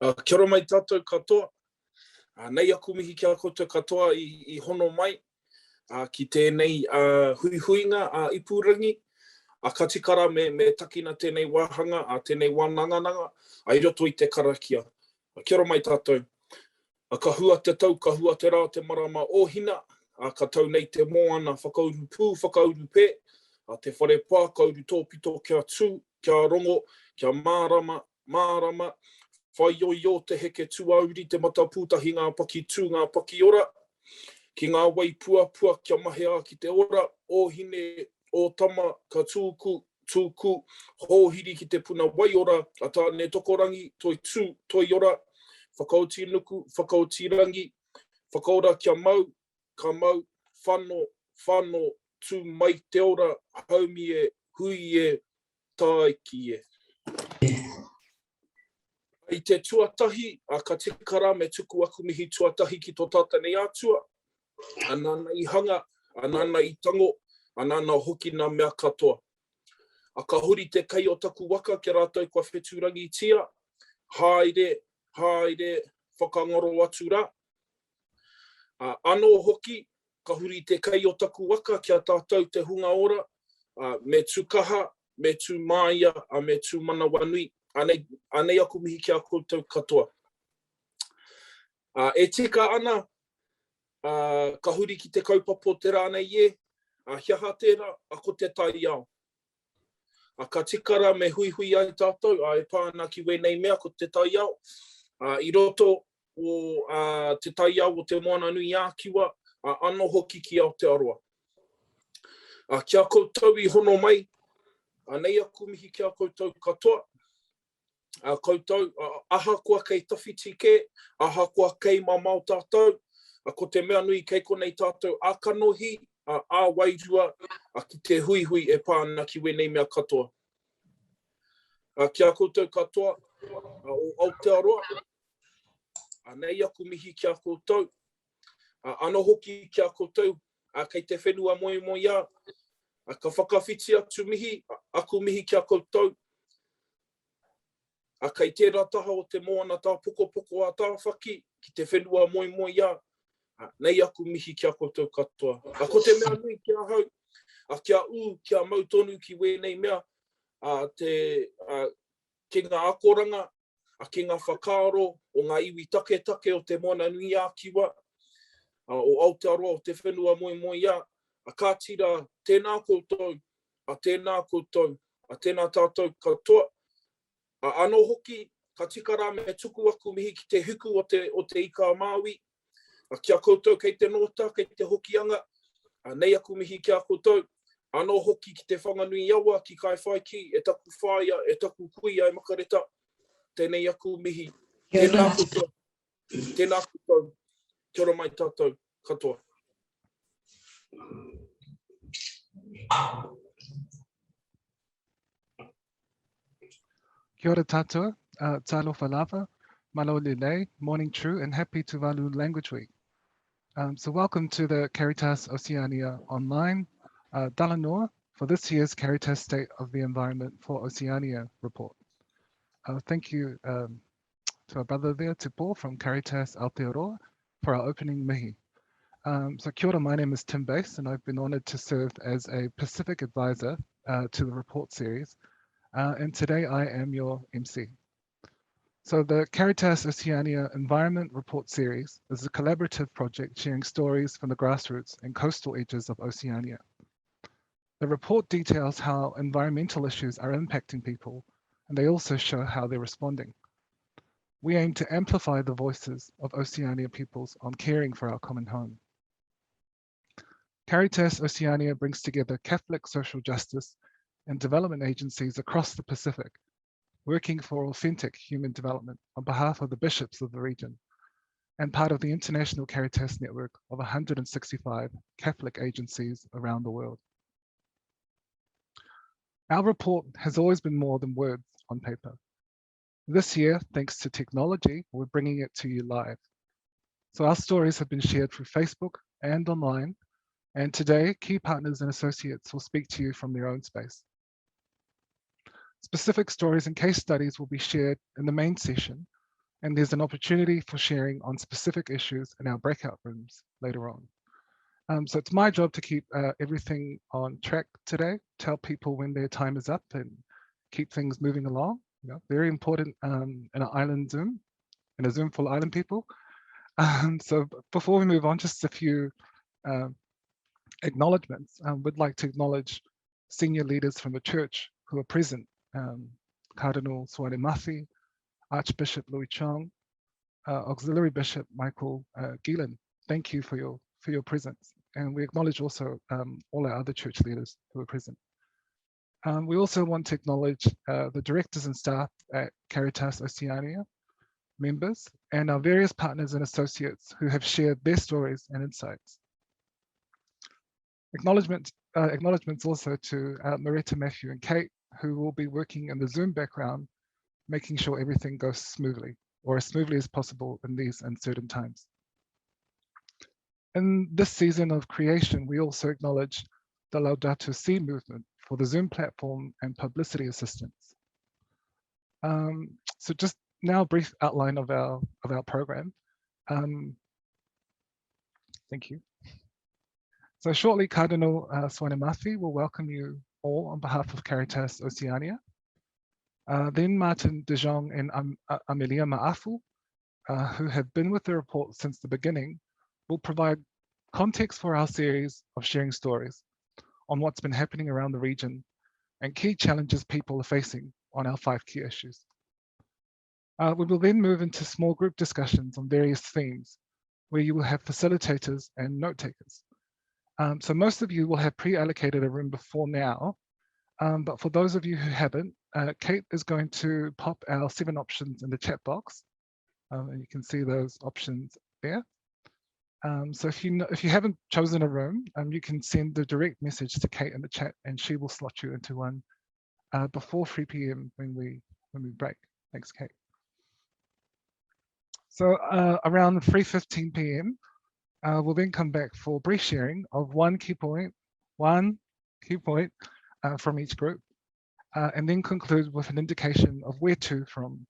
Kia ora mai tātou katoa. Nei aku mihi kia koutou katoa i hono mai ki tēnei huihuinga ipurangi. Katikara me takina tēnei wāhanga, tēnei wānangananga, ai roto i te karakia. Kia ora mai tātou. Ka hua te tau, ka hua te rā, te marama ōhina, ka tau nei te moana whakauru pū, whakauru pē, te whare pā, kauru tōpito kia tū, kia rongo, kia mārama, whai o te heke tuauri, te mata pūtahi ngā paki tū, ngā paki ora, ki ngā wai pua kia mahea ki te ora, ōhine, o tama, ka tūku, hōhiri ki te puna wai ora, tāne tokorangi, toi tū, toi ora, whakauti nuku, whakauti rangi, whakaora kia mau, ka mau, whano, tū mai te ora, haumi e, hui e, tāiki e. I te tuatahi, ka tikara me tuku aku mihi tuatahi ki tō tātanei atua, anana i hanga, anana i tango, anana hoki nā mea katoa. Ka huri te kai o taku waka ki rātou kua whetūrangi tia, haere, whakangaro atu rā. Anō hoki, ka huri te kai o taku waka ki a tātou te hunga ora, me tū kaha, me tū māia, me tū mana wanui. Anei aku mihi ki a koutou katoa. E tika ana, ka huri ki te kaupapa te rānei e, hiaha tērā, ko te tai ao. Ka tikara me hui ai tātou, e pāna ki wenei mea ko te tai ao. I roto o te tai ao o te moana nui ākiwa, anō hoki ki Aotearoa. Kia koutou i hono mai, nei aku mihi ki a koutou katoa. Koutou, aha kua kei tawhi tike, aha kua kei mamau tātou, ko te mea nui kei konei tātou ākanohi, wairua, ki te hui e pāna ki wenei mea katoa. Kia koutou katoa o Aotearoa, nei aku mihi kia koutou, ano hoki kia koutou, kei te whenua moi a, ka whakawhiti atu mihi, aku mihi kia koutou, kei tērā taha o te moana tā poko a tā whaki, ki te whenua moi a, nei aku mihi kia koutou katoa. Ko te mea nui kia hau, kia kia mautonu ki wenei mea, ki ngā akoranga, ki ngā whakaaro, o ngā iwi take o te moana nui ākiwa, o Aotearoa o te whenua moi a, ka tira tēnā koutou, tēnā tātou katoa. Anō hoki, ka tikara me tuku aku mihi ki te huku o te ika Māui. Kia koutou kei te nota, kei te hokianga. Nei aku mihi kia koutou. Anō hoki ki te whanganui awa, ki kai whaiki, e taku whaia, e taku kui ai makareta. Tēnei aku mihi. Tēnā koutou. Tēnā koutou. Kia ora mai tātou katoa. Kia ora tātua, talofa lava, malo lilei, morning true, and happy Tuvalu Language Week. So welcome to the Caritas Oceania online Talanoa for this year's Caritas State of the Environment for Oceania report. Thank you to our brother there, Tupo from Caritas Aotearoa, for our opening mihi. So kia ora, my name is Tim Bass, and I've been honoured to serve as a Pacific advisor to the report series. And today I am your MC. So the Caritas Oceania Environment Report Series is a collaborative project sharing stories from the grassroots and coastal edges of Oceania. The report details how environmental issues are impacting people, and they also show how they're responding. We aim to amplify the voices of Oceania peoples on caring for our common home. Caritas Oceania brings together Catholic social justice and development agencies across the Pacific, working for authentic human development on behalf of the bishops of the region, and part of the international Caritas network of 165 Catholic agencies around the world. Our report has always been more than words on paper. This year, thanks to technology, we're bringing it to you live. So our stories have been shared through Facebook and online, and today, key partners and associates will speak to you from their own space. Specific stories and case studies will be shared in the main session, And there's an opportunity for sharing on specific issues in our breakout rooms later on. So it's my job to keep everything on track today, tell people when their time is up and keep things moving along. You know, very important in an island Zoom, in a Zoom full of island people. So before we move on, just a few acknowledgements. We'd like to acknowledge senior leaders from the church who are present. Cardinal Suare Mafi, Archbishop Louis Chong, Auxiliary Bishop Michael Gielan. Thank you for your presence. And we acknowledge also all our other church leaders who are present. We also want to acknowledge the directors and staff at Caritas Oceania, members, and our various partners and associates who have shared their stories and insights. Acknowledgements also to Marita, Matthew, and Kate, who will be working in the Zoom background, making sure everything goes smoothly, or as smoothly as possible in these uncertain times. In this season of creation, we also acknowledge the Laudato Si movement for the Zoom platform and publicity assistance. So just now a brief outline of our program. Thank you. So shortly, Cardinal Suare Mafi will welcome you all on behalf of Caritas Oceania. Then Martin De Jong and Amelia Maafu, who have been with the report since the beginning, will provide context for our series of sharing stories on what's been happening around the region and key challenges people are facing on our 5 key issues. We will then move into small group discussions on various themes where you will have facilitators and note takers. So most of you will have pre-allocated a room before now, but for those of you who haven't, Kate is going to pop our 7 options in the chat box, and you can see those options there. So if you haven't chosen a room, you can send the direct message to Kate in the chat, and she will slot you into one before 3 p.m. when we break. Thanks, Kate. So around 3:15 p.m. We'll then come back for brief sharing of one key point from each group, and then conclude with an indication of where to from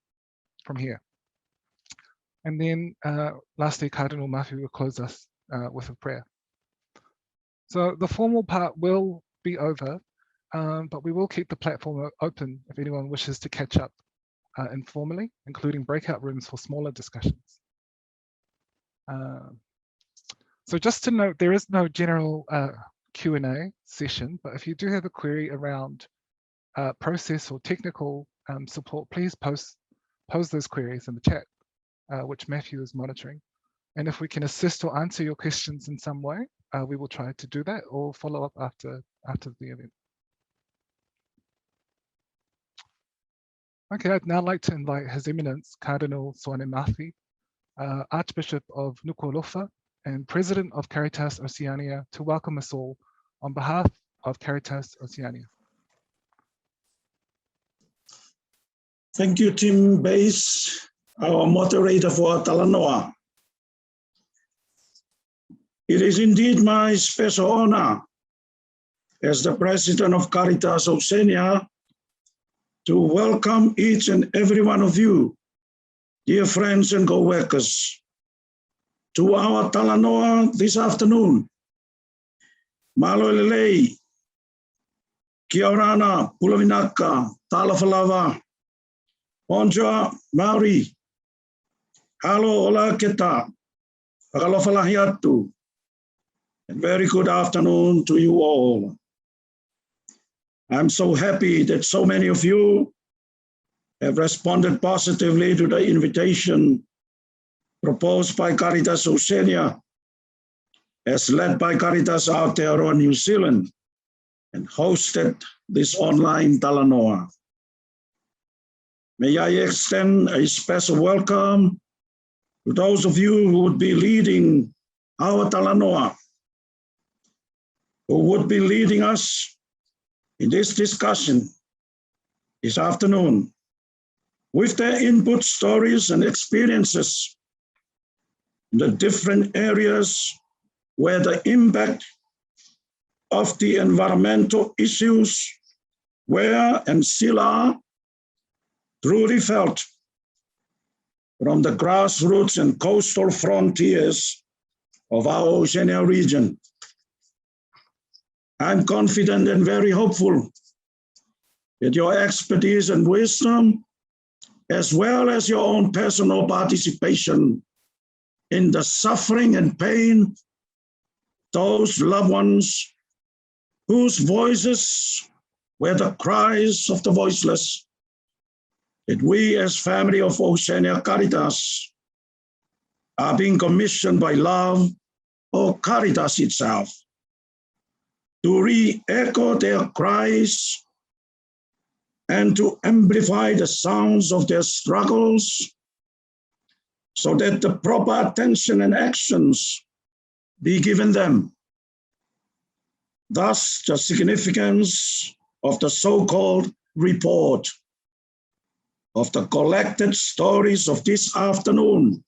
here. And then lastly, Cardinal Mafi will close us with a prayer. So the formal part will be over, but we will keep the platform open if anyone wishes to catch up informally, including breakout rooms for smaller discussions. So just to note, there is no general Q&A session, but if you do have a query around process or technical support, please pose those queries in the chat, which Matthew is monitoring. And if we can assist or answer your questions in some way, we will try to do that or follow up after the event. Okay, I'd now like to invite His Eminence Cardinal Suare Mafi, Archbishop of Nuku'alofa and President of Caritas Oceania, to welcome us all on behalf of Caritas Oceania. Thank you, Tim Bass, our moderator for Talanoa. It is indeed my special honor as the President of Caritas Oceania to welcome each and every one of you, dear friends and co-workers, to our Talanoa this afternoon. Malo lelei, kia orana, Pulavinaka, Talafalava, Bonjour, Maori, halo ola keta, Pakalofalahiatu, and very good afternoon to you all. I'm so happy that so many of you have responded positively to the invitation proposed by Caritas Oceania, as led by Caritas Aotearoa New Zealand, and hosted this online Talanoa. May I extend a special welcome to those of you who would be leading our Talanoa, who would be leading us in this discussion this afternoon with their input stories and experiences in the different areas where the impact of the environmental issues were and still are truly felt from the grassroots and coastal frontiers of our Oceania region. I'm confident and very hopeful that your expertise and wisdom, as well as your own personal participation in the suffering and pain, those loved ones whose voices were the cries of the voiceless, that we as family of Oceania Caritas are being commissioned by love or Caritas itself to re-echo their cries and to amplify the sounds of their struggles so that the proper attention and actions be given them. Thus, the significance of the so-called report of the collected stories of this afternoon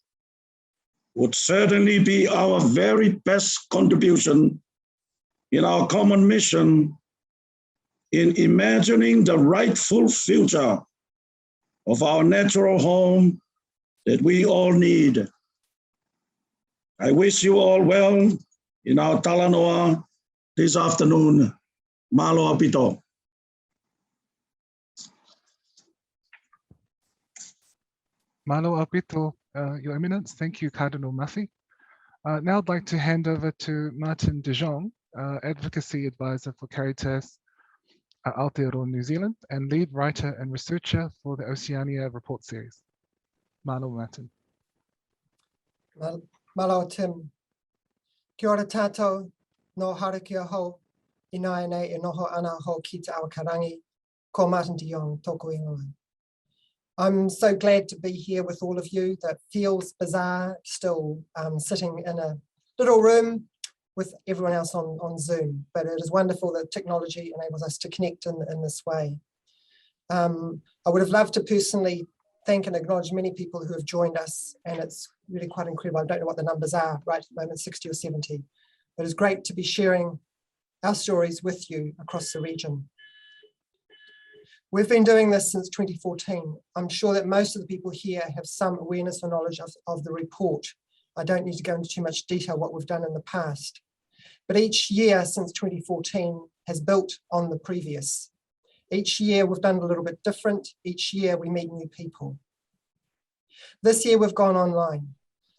would certainly be our very best contribution in our common mission in imagining the rightful future of our natural home that we all need. I wish you all well in our Talanoa this afternoon. Malo apito. Malo apito, Your Eminence. Thank you, Cardinal Maffei. Now I'd like to hand over to Martin de Jong, Advocacy Advisor for Caritas Aotearoa New Zealand and lead writer and researcher for the Oceania report series. Malo, Martin. Malo Tim. Kia ora tātou, no harakia ho, ina nei e noho ana ho ki te awa karangi, ko Martin de Jong, tōku ingoa. I'm so glad to be here with all of you. That feels bizarre still, sitting in a little room with everyone else on Zoom, but it is wonderful that technology enables us to connect in this way. I would have loved to personally thank and acknowledge many people who have joined us, and it's really quite incredible. I don't know what the numbers are right at the moment, 60 or 70. But it's great to be sharing our stories with you across the region. We've been doing this since 2014. I'm sure that most of the people here have some awareness or knowledge of the report. I don't need to go into too much detail what we've done in the past. But each year since 2014 has built on the previous. Each year we've done it a little bit different. Each year we meet new people. This year we've gone online.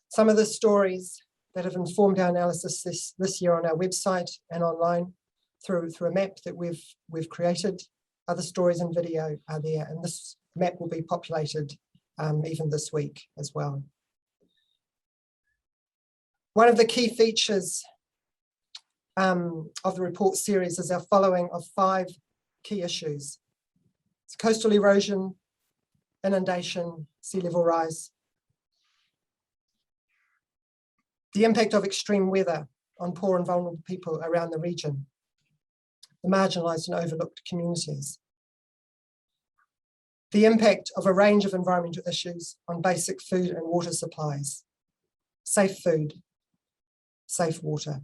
Some of the stories that have informed our analysis this year on our website and online through a map that we've created. Other stories and video are there, and this map will be populated even this week as well. One of the key features of the report series is our following of 5 key issues. It's coastal erosion, inundation, sea level rise, the impact of extreme weather on poor and vulnerable people around the region, the marginalised and overlooked communities, the impact of a range of environmental issues on basic food and water supplies, safe food, safe water.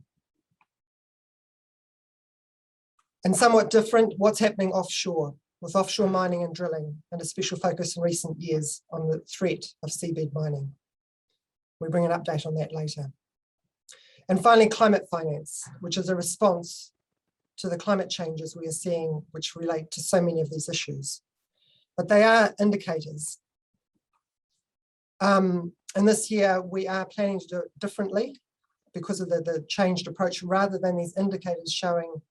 And somewhat different, what's happening offshore, with offshore mining and drilling, and a special focus in recent years on the threat of seabed mining. We'll bring an update on that later. And finally, climate finance, which is a response to the climate changes we are seeing, which relate to so many of these issues. But they are indicators. And this year, we are planning to do it differently because of the changed approach. Rather than these indicators showing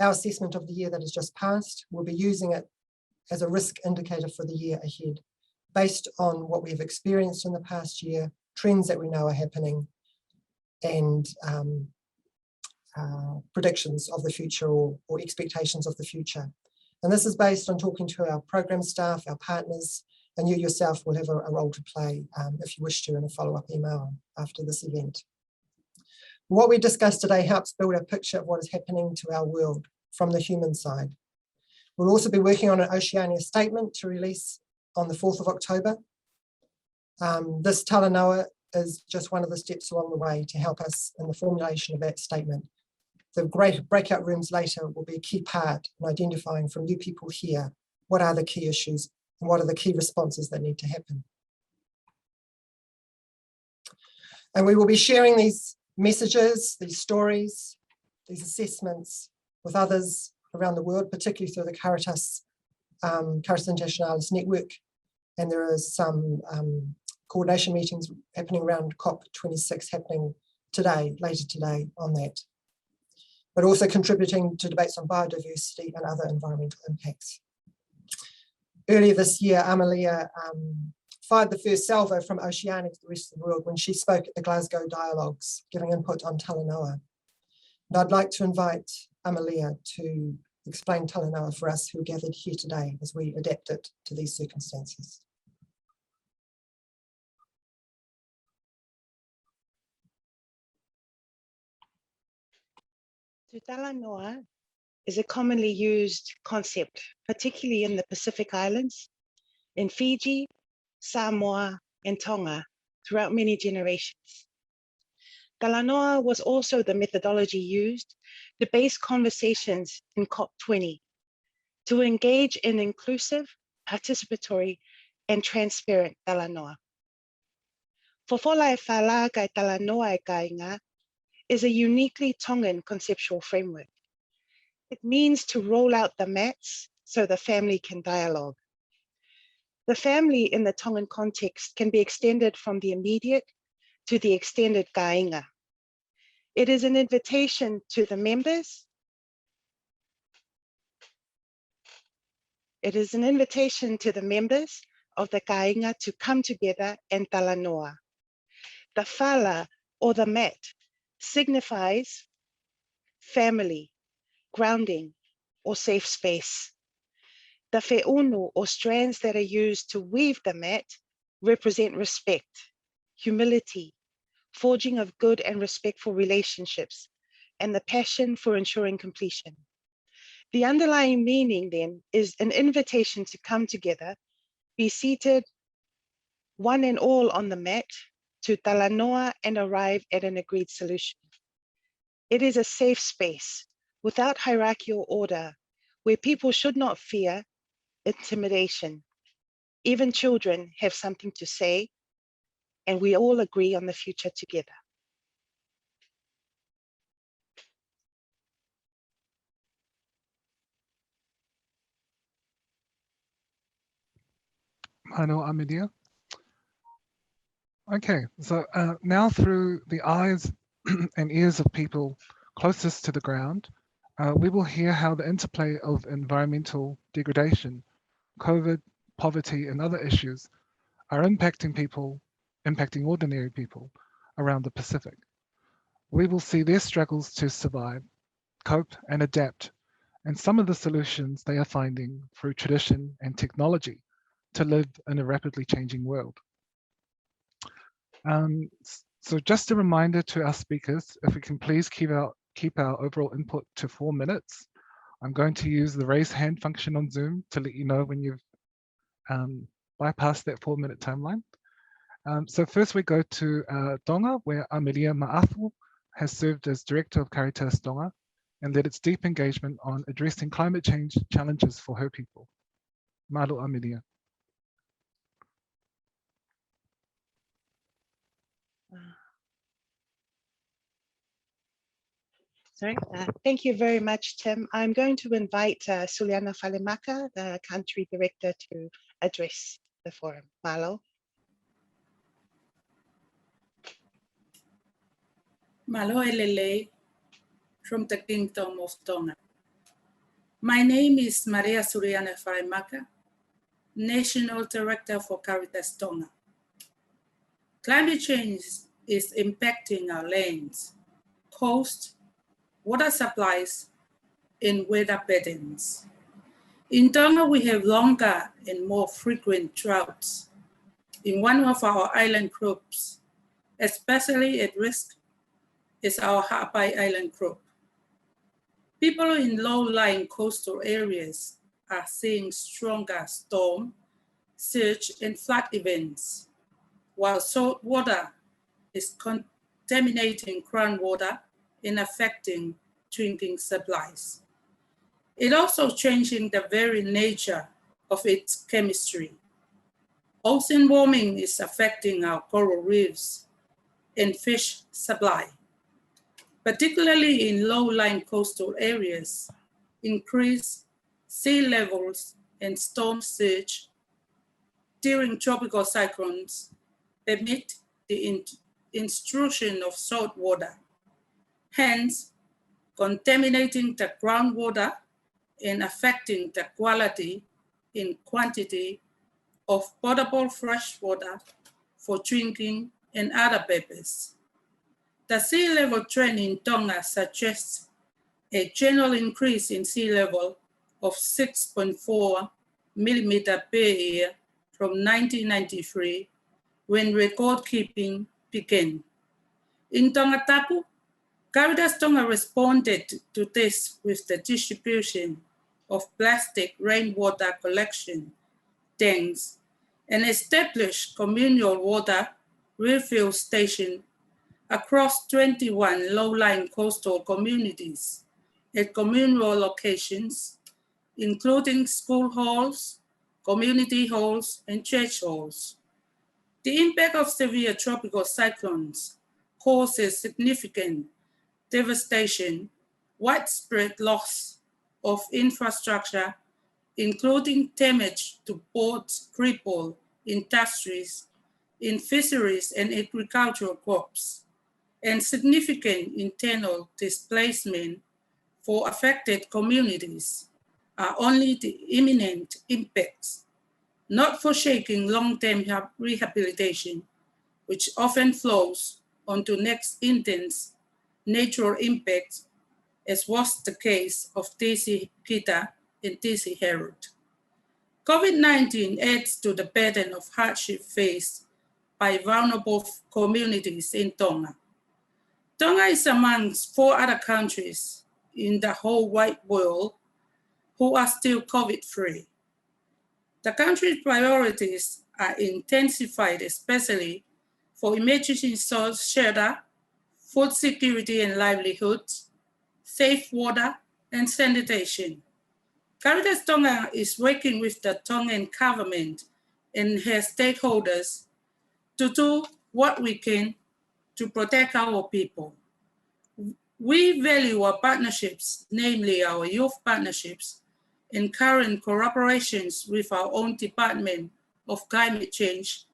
our assessment of the year that has just passed, we'll be using it as a risk indicator for the year ahead, based on what we've experienced in the past year, trends that we know are happening, and predictions of the future or expectations of the future. And this is based on talking to our program staff, our partners, and you yourself will have a role to play if you wish to in a follow-up email after this event. What we discussed today helps build a picture of what is happening to our world from the human side. We'll also be working on an Oceania statement to release on the 4th of October. This Talanoa is just one of the steps along the way to help us in the formulation of that statement. The great breakout rooms later will be a key part in identifying from you people here what are the key issues and what are the key responses that need to happen. And we will be sharing these messages, these stories, these assessments with others around the world, particularly through the Caritas Internationalis network. And there are some coordination meetings happening around COP26 happening today, later today on that. But also contributing to debates on biodiversity and other environmental impacts. Earlier this year, Amalia fired the first salvo from Oceania to the rest of the world when she spoke at the Glasgow Dialogues, giving input on Talanoa. And I'd like to invite Amalia to explain Talanoa for us who are gathered here today as we adapt it to these circumstances. Talanoa is a commonly used concept, particularly in the Pacific Islands, in Fiji, Samoa, and Tonga throughout many generations. Talanoa was also the methodology used to base conversations in COP20 to engage in inclusive, participatory, and transparent Talanoa. Fofolai whala kai Talanoa e kainga is a uniquely Tongan conceptual framework. It means to roll out the mats so the family can dialogue. The family in the Tongan context can be extended from the immediate to the extended kainga. It is an invitation to the members. It is an invitation to the members of the kainga to come together and Talanoa. The whala or the mat signifies family, grounding, or safe space. The whiunu or strands that are used to weave the mat represent respect, humility, forging of good and respectful relationships, and the passion for ensuring completion. The underlying meaning then is an invitation to come together, be seated, one and all on the mat, to Talanoa and arrive at an agreed solution. It is a safe space without hierarchical order, where people should not fear intimidation. Even children have something to say, and we all agree on the future together. Hello, Amalia. Okay, so now through the eyes and ears of people closest to the ground, we will hear how the interplay of environmental degradation, COVID, poverty, and other issues are impacting ordinary people around the Pacific. We will see their struggles to survive, cope, and adapt, and some of the solutions they are finding through tradition and technology to live in a rapidly changing world. So just a reminder to our speakers, if we can please keep our overall input to 4 minutes. I'm going to use the raise hand function on Zoom to let you know when you've bypassed that 4-minute timeline. So first we go to Tonga, where Amelia Ma'afu has served as Director of Caritas Tonga and led its deep engagement on addressing climate change challenges for her people. Malo, Amelia. Sorry, thank you very much, Tim. I'm going to invite Suliana Falemaka, the Country Director, to address the forum. Malo. Malo Elele from the Kingdom of Tonga. My name is Maria Suriana Falemaka, National Director for Caritas Tonga. Climate change is impacting our lands, coast, water supplies, and weather patterns. In Tonga, we have longer and more frequent droughts. In one of our island groups, especially at risk is our Hapai Island group. People in low-lying coastal areas are seeing stronger storm, surge, and flood events, while salt water is contaminating groundwater and affecting drinking supplies. It also changing the very nature of its chemistry. Ocean warming is affecting our coral reefs, and fish supply, particularly in low-lying coastal areas. Increased sea levels and storm surge during tropical cyclones permit the intrusion of salt water, hence contaminating the groundwater and affecting the quality and quantity of potable fresh water for drinking and other purposes. The sea level trend in Tonga suggests a general increase in sea level of 6.4 millimeters per year from 1993, when record keeping began. In Tongatapu, Caritas Tonga responded to this with the distribution of plastic rainwater collection tanks and established communal water refill stations across 21 low-lying coastal communities at communal locations, including school halls, community halls, and church halls. The impact of severe tropical cyclones causes significant devastation, widespread loss of infrastructure, including damage to ports, crippled industries in fisheries and agricultural crops, and significant internal displacement for affected communities are only the imminent impacts, not foreseeing long-term rehabilitation, which often flows onto next intense natural impacts, as was the case of DC Kita and DC Herald. COVID-19 adds to the burden of hardship faced by vulnerable communities in Tonga. Tonga is amongst 4 other countries in the whole wide world who are still COVID-free. The country's priorities are intensified, especially for emergency source shelter, food security and livelihoods, safe water, and sanitation. Caritas Tonga is working with the Tongan government and her stakeholders to do what we can to protect our people. We value our partnerships, namely our youth partnerships, and current collaborations with our own Department of Climate Change.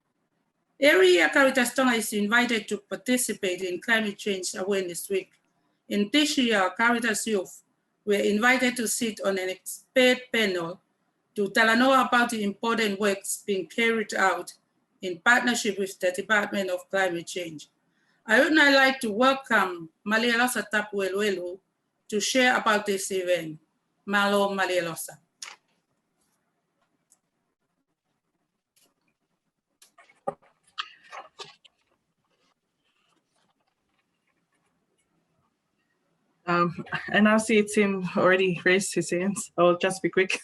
Every year, Caritas Tonga is invited to participate in Climate Change Awareness Week. In this year, Caritas Youth were invited to sit on an expert panel to Talanoa about the important works being carried out in partnership with the Department of Climate Change. I would now like to welcome Malialosa Tapueluelu to share about this event. Malo Malialosa. I now see Tim already raised his hands. I'll just be quick.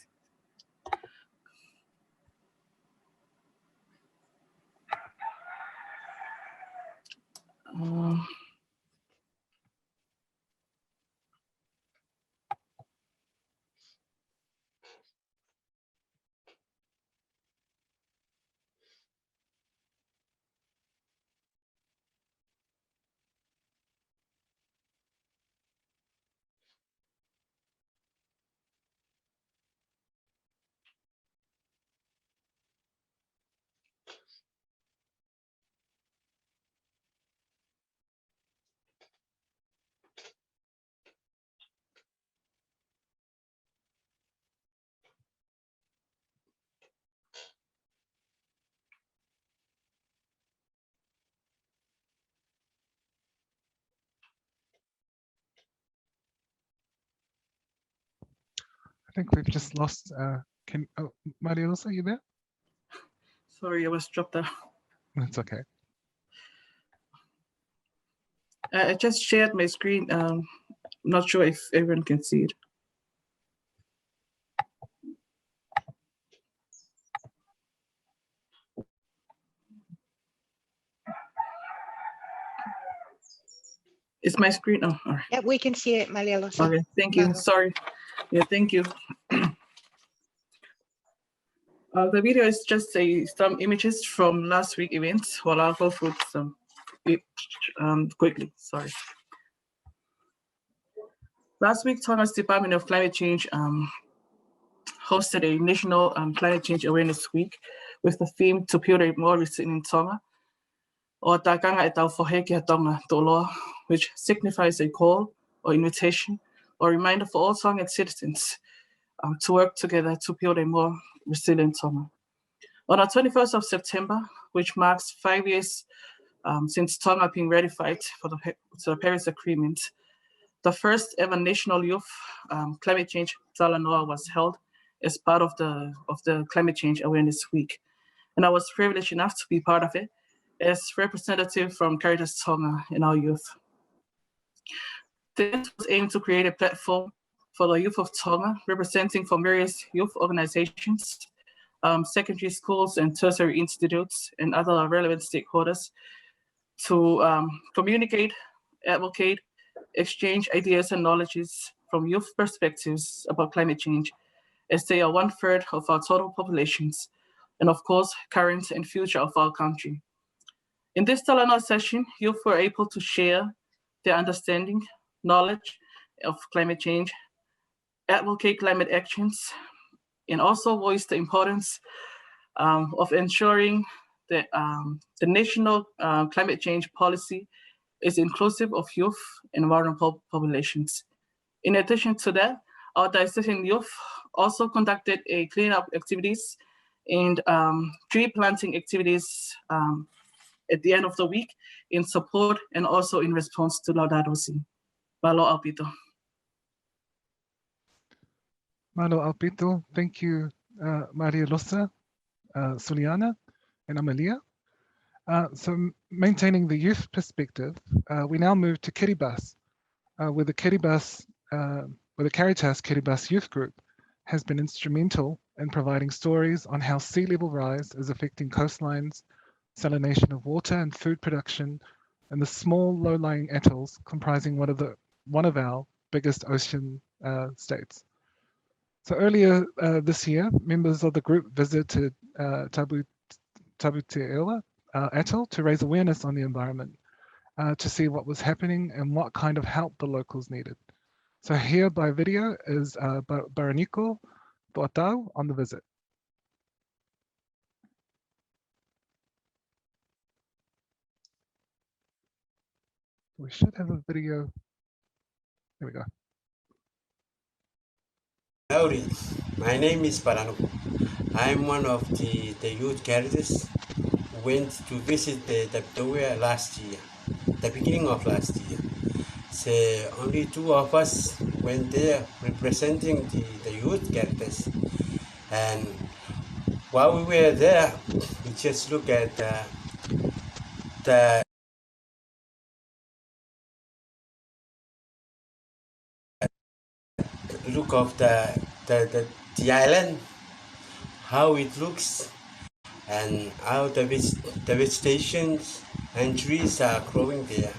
I think we've just lost, Marielsa, are you there? Sorry, I was dropped out. That's okay. I just shared my screen. I'm not sure if everyone can see it. Is my screen? Oh, all right. Yeah, we can see it, Malialosa. Okay, thank you. Sorry. Yeah, thank you. The video is just some images from last week events while I'll go through some quickly. Sorry. Last week, Tonga's Department of Climate Change hosted a National Climate Change Awareness Week with the theme to build a more resilient Tonga, or Takanga e tau whaheke Tonga toloa, which signifies a call or invitation or reminder for all Tongan citizens to work together to build a more resilient Tonga. On the 21st of September, which marks 5 years since Tonga being ratified for the Paris Agreement, the first ever National Youth Climate Change Talanoa was held as part of the Climate Change Awareness Week. And I was privileged enough to be part of it as representative from Caritas Tonga and our youth. This was aimed to create a platform for the youth of Tonga, representing from various youth organizations, secondary schools and tertiary institutes and other relevant stakeholders to communicate, advocate, exchange ideas and knowledges from youth perspectives about climate change, as they are 1/3 of our total populations, and of course, current and future of our country. In this Talanoa session, youth were able to share their understanding, knowledge of climate change, advocate climate actions, and also voice the importance of ensuring that the national climate change policy is inclusive of youth and vulnerable populations. In addition to that, our diocesan youth also conducted a cleanup activities and tree planting activities at the end of the week in support and also in response to Laudato Si. Malo Alpito. Malo Alpito, thank you, Maria Losa, Suliana, and Amalia. So maintaining the youth perspective, we now move to Kiribati, where the Caritas Kiribati Youth Group has been instrumental in providing stories on how sea level rise is affecting coastlines, salination of water and food production, and the small low-lying atolls comprising one of our biggest ocean states. So earlier this year, members of the group visited Tabute'ewa atoll to raise awareness on the environment, to see what was happening and what kind of help the locals needed. So here by video is Baraniko Boatau on the visit. We should have a video. There we go. Howdy, my name is Talanoa. I'm one of the youth Caritas who went to visit the Oceania last year, the beginning of last year. So only 2 of us went there representing the youth Caritas. And while we were there, we just looked at the look of the island, how it looks, and how the vegetation and trees are growing there.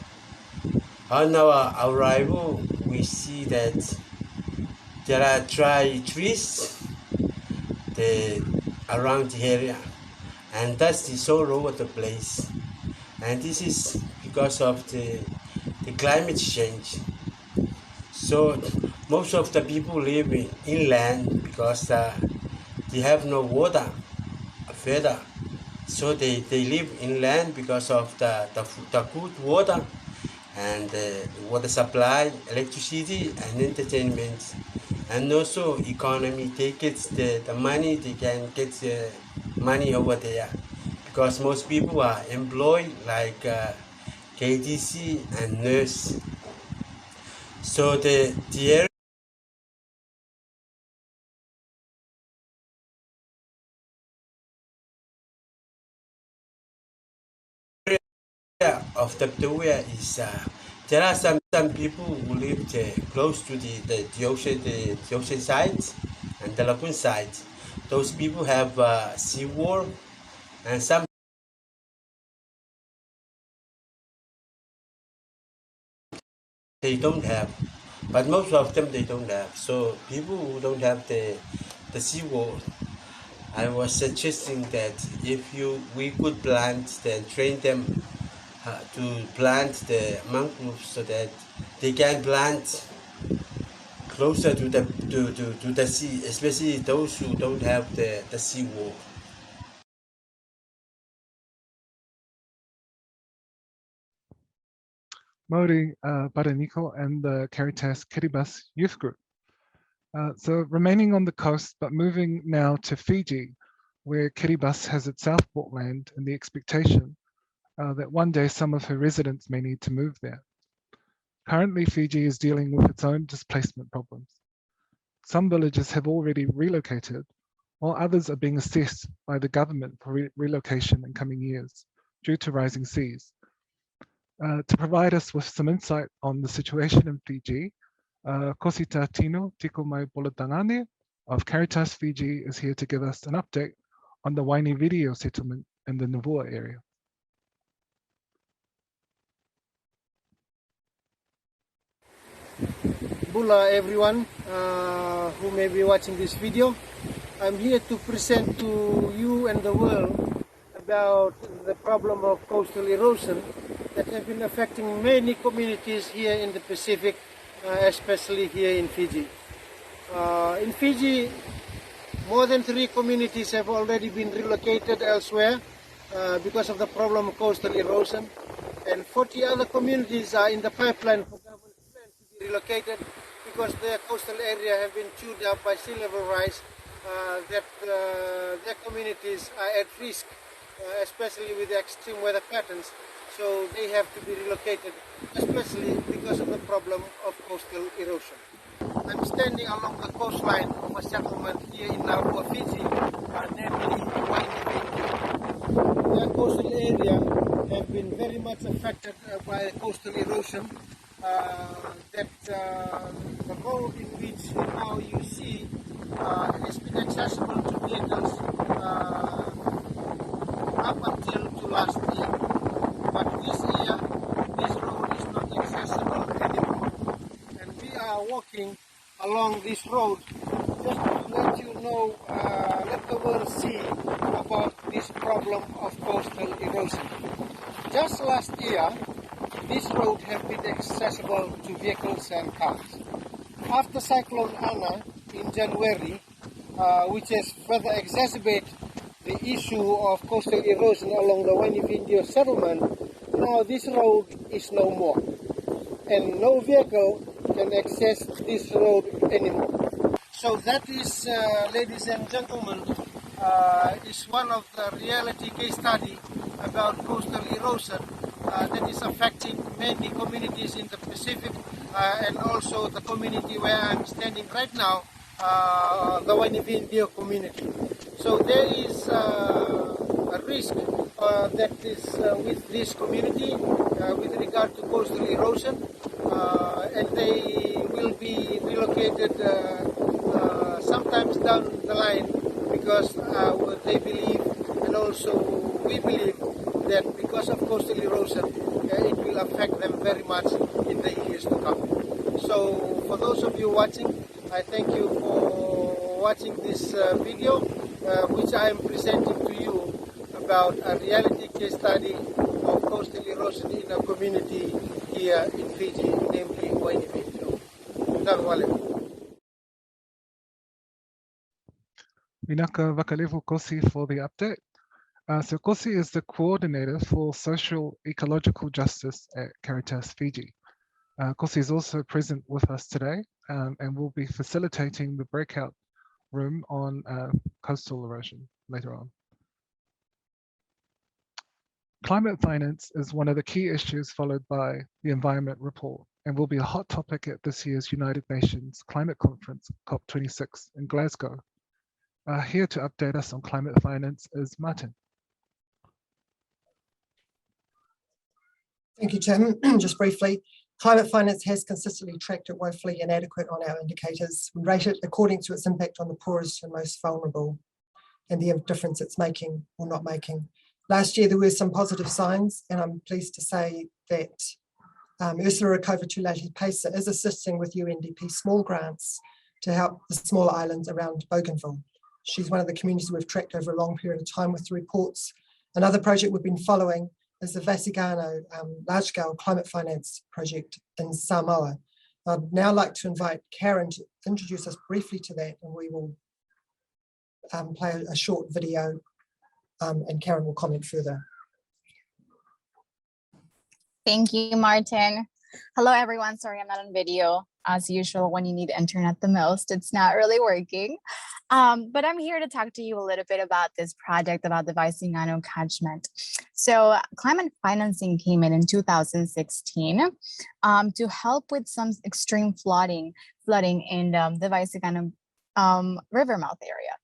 On our arrival, we see that there are dry trees around the area, and dust is all over the place. And this is because of the climate change. So most of the people live inland because they have no water further. So they live inland because of the good water and water supply, electricity and entertainment. And also economy, they get the money, they can get money over there. Because most people are employed like KDC and nurse. So the area of the Victoria is there are some people who live close to the ocean side and the lagoon side. Those people have seawall, and some they don't have, but most of them they don't have. So people who don't have the seawall, I was suggesting that if we could plant and train them to plant the mangroves so that they can plant closer to the sea, especially those who don't have the seawall. Mauri Baraniko and the Caritas Kiribati Youth Group. So remaining on the coast, but moving now to Fiji, where Kiribati has itself bought land in the expectation that one day some of her residents may need to move there. Currently, Fiji is dealing with its own displacement problems. Some villages have already relocated, while others are being assessed by the government for relocation in coming years due to rising seas. To provide us with some insight on the situation in Fiji, Kosita Tino Tiko Mai Bolatangane of Caritas Fiji is here to give us an update on the Waini video settlement in the Navua area. Bula everyone who may be watching this video. I'm here to present to you and the world about the problem of coastal erosion that have been affecting many communities here in the Pacific, especially here in Fiji. In Fiji, more than 3 communities have already been relocated elsewhere because of the problem of coastal erosion, and 40 other communities are in the pipeline for government plan to be relocated because their coastal area have been chewed up by sea level rise, that their communities are at risk, especially with the extreme weather patterns, so they have to be relocated, especially because of the problem of coastal erosion. I'm standing along the coastline of a settlement here in Navua, Fiji, namely Waini. Their coastal area have been very much affected by coastal erosion. That the road in which now you see has been accessible to vehicles up until to last year. But this year, this road is not accessible anymore. And we are walking along this road just to let you know, let the world see about this problem of coastal erosion. Just last year, this road have been accessible to vehicles and cars. After Cyclone Ana in January, which has further exacerbated the issue of coastal erosion along the Waini settlement, now this road is no more, and no vehicle can access this road anymore. So that is, ladies and gentlemen, is one of the reality case study about coastal erosion that is affecting many communities in the Pacific, and also the community where I'm standing right now, the Waini community. So there is a risk that is with this community with regard to coastal erosion, and they will be relocated sometimes down the line because they believe, and also we believe, that because of coastal erosion, it will affect them very much in the years to come. So for those of you watching, I thank you for watching this video, which I am presenting to you about a reality case study of coastal erosion in a community here in Fiji, namely Waini. Minaka Vakalevu Kosi for the update. So Kosi is the coordinator for social ecological justice at Caritas Fiji. Kosi is also present with us today and will be facilitating the breakout room on coastal erosion later on. Climate finance is one of the key issues followed by the Environment Report and will be a hot topic at this year's United Nations Climate Conference, COP26 in Glasgow. Here to update us on climate finance is Martin. Thank you, Tim. Just briefly, climate finance has consistently tracked it woefully inadequate on our indicators. We rate it according to its impact on the poorest and most vulnerable and the difference it's making or not making. Last year, there were some positive signs, and I'm pleased to say that Ursula Rakova-Tulati-Pacer is assisting with UNDP small grants to help the smaller islands around Bougainville. She's one of the communities we've tracked over a long period of time with the reports. Another project we've been following is the Vasigano large-scale climate finance project in Samoa. I'd now like to invite Karen to introduce us briefly to that, and we will play a short video and Karen will comment further. Thank you, Martin. Hello, everyone. Sorry, I'm not on video. As usual, when you need internet the most, it's not really working. But I'm here to talk to you a little bit about this project, about the Vaisingano catchment. So climate financing came in 2016 to help with some extreme flooding in the Vaisingano river mouth area.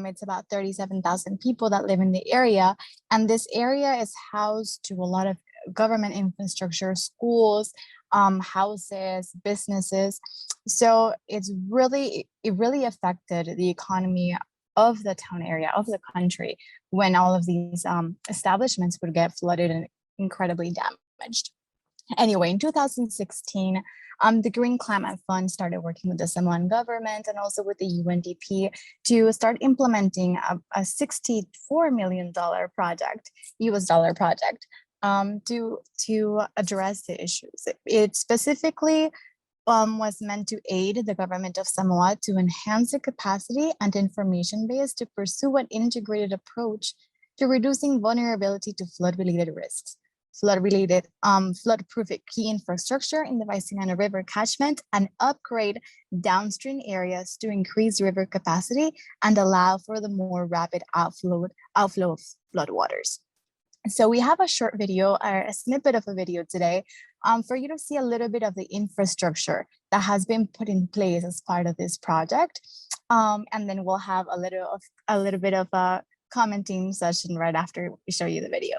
It's about 37,000 people that live in the area, and this area is housed to a lot of government infrastructure, schools, houses, businesses. So it really affected the economy of the town area, of the country, when all of these establishments would get flooded and incredibly damaged. Anyway, in 2016, the Green Climate Fund started working with the Samoan government and also with the UNDP to start implementing a $64 million project, US dollar project, to address the issues. It specifically was meant to aid the government of Samoa to enhance the capacity and information base to pursue an integrated approach to reducing vulnerability to flood-related risks, flood-proof key infrastructure in the Vaisingano River catchment, and upgrade downstream areas to increase river capacity and allow for the more rapid outflow of floodwaters. So we have a short video, or a snippet of a video today, for you to see a little bit of the infrastructure that has been put in place as part of this project. And then we'll have a little bit of a commenting session right after we show you the video.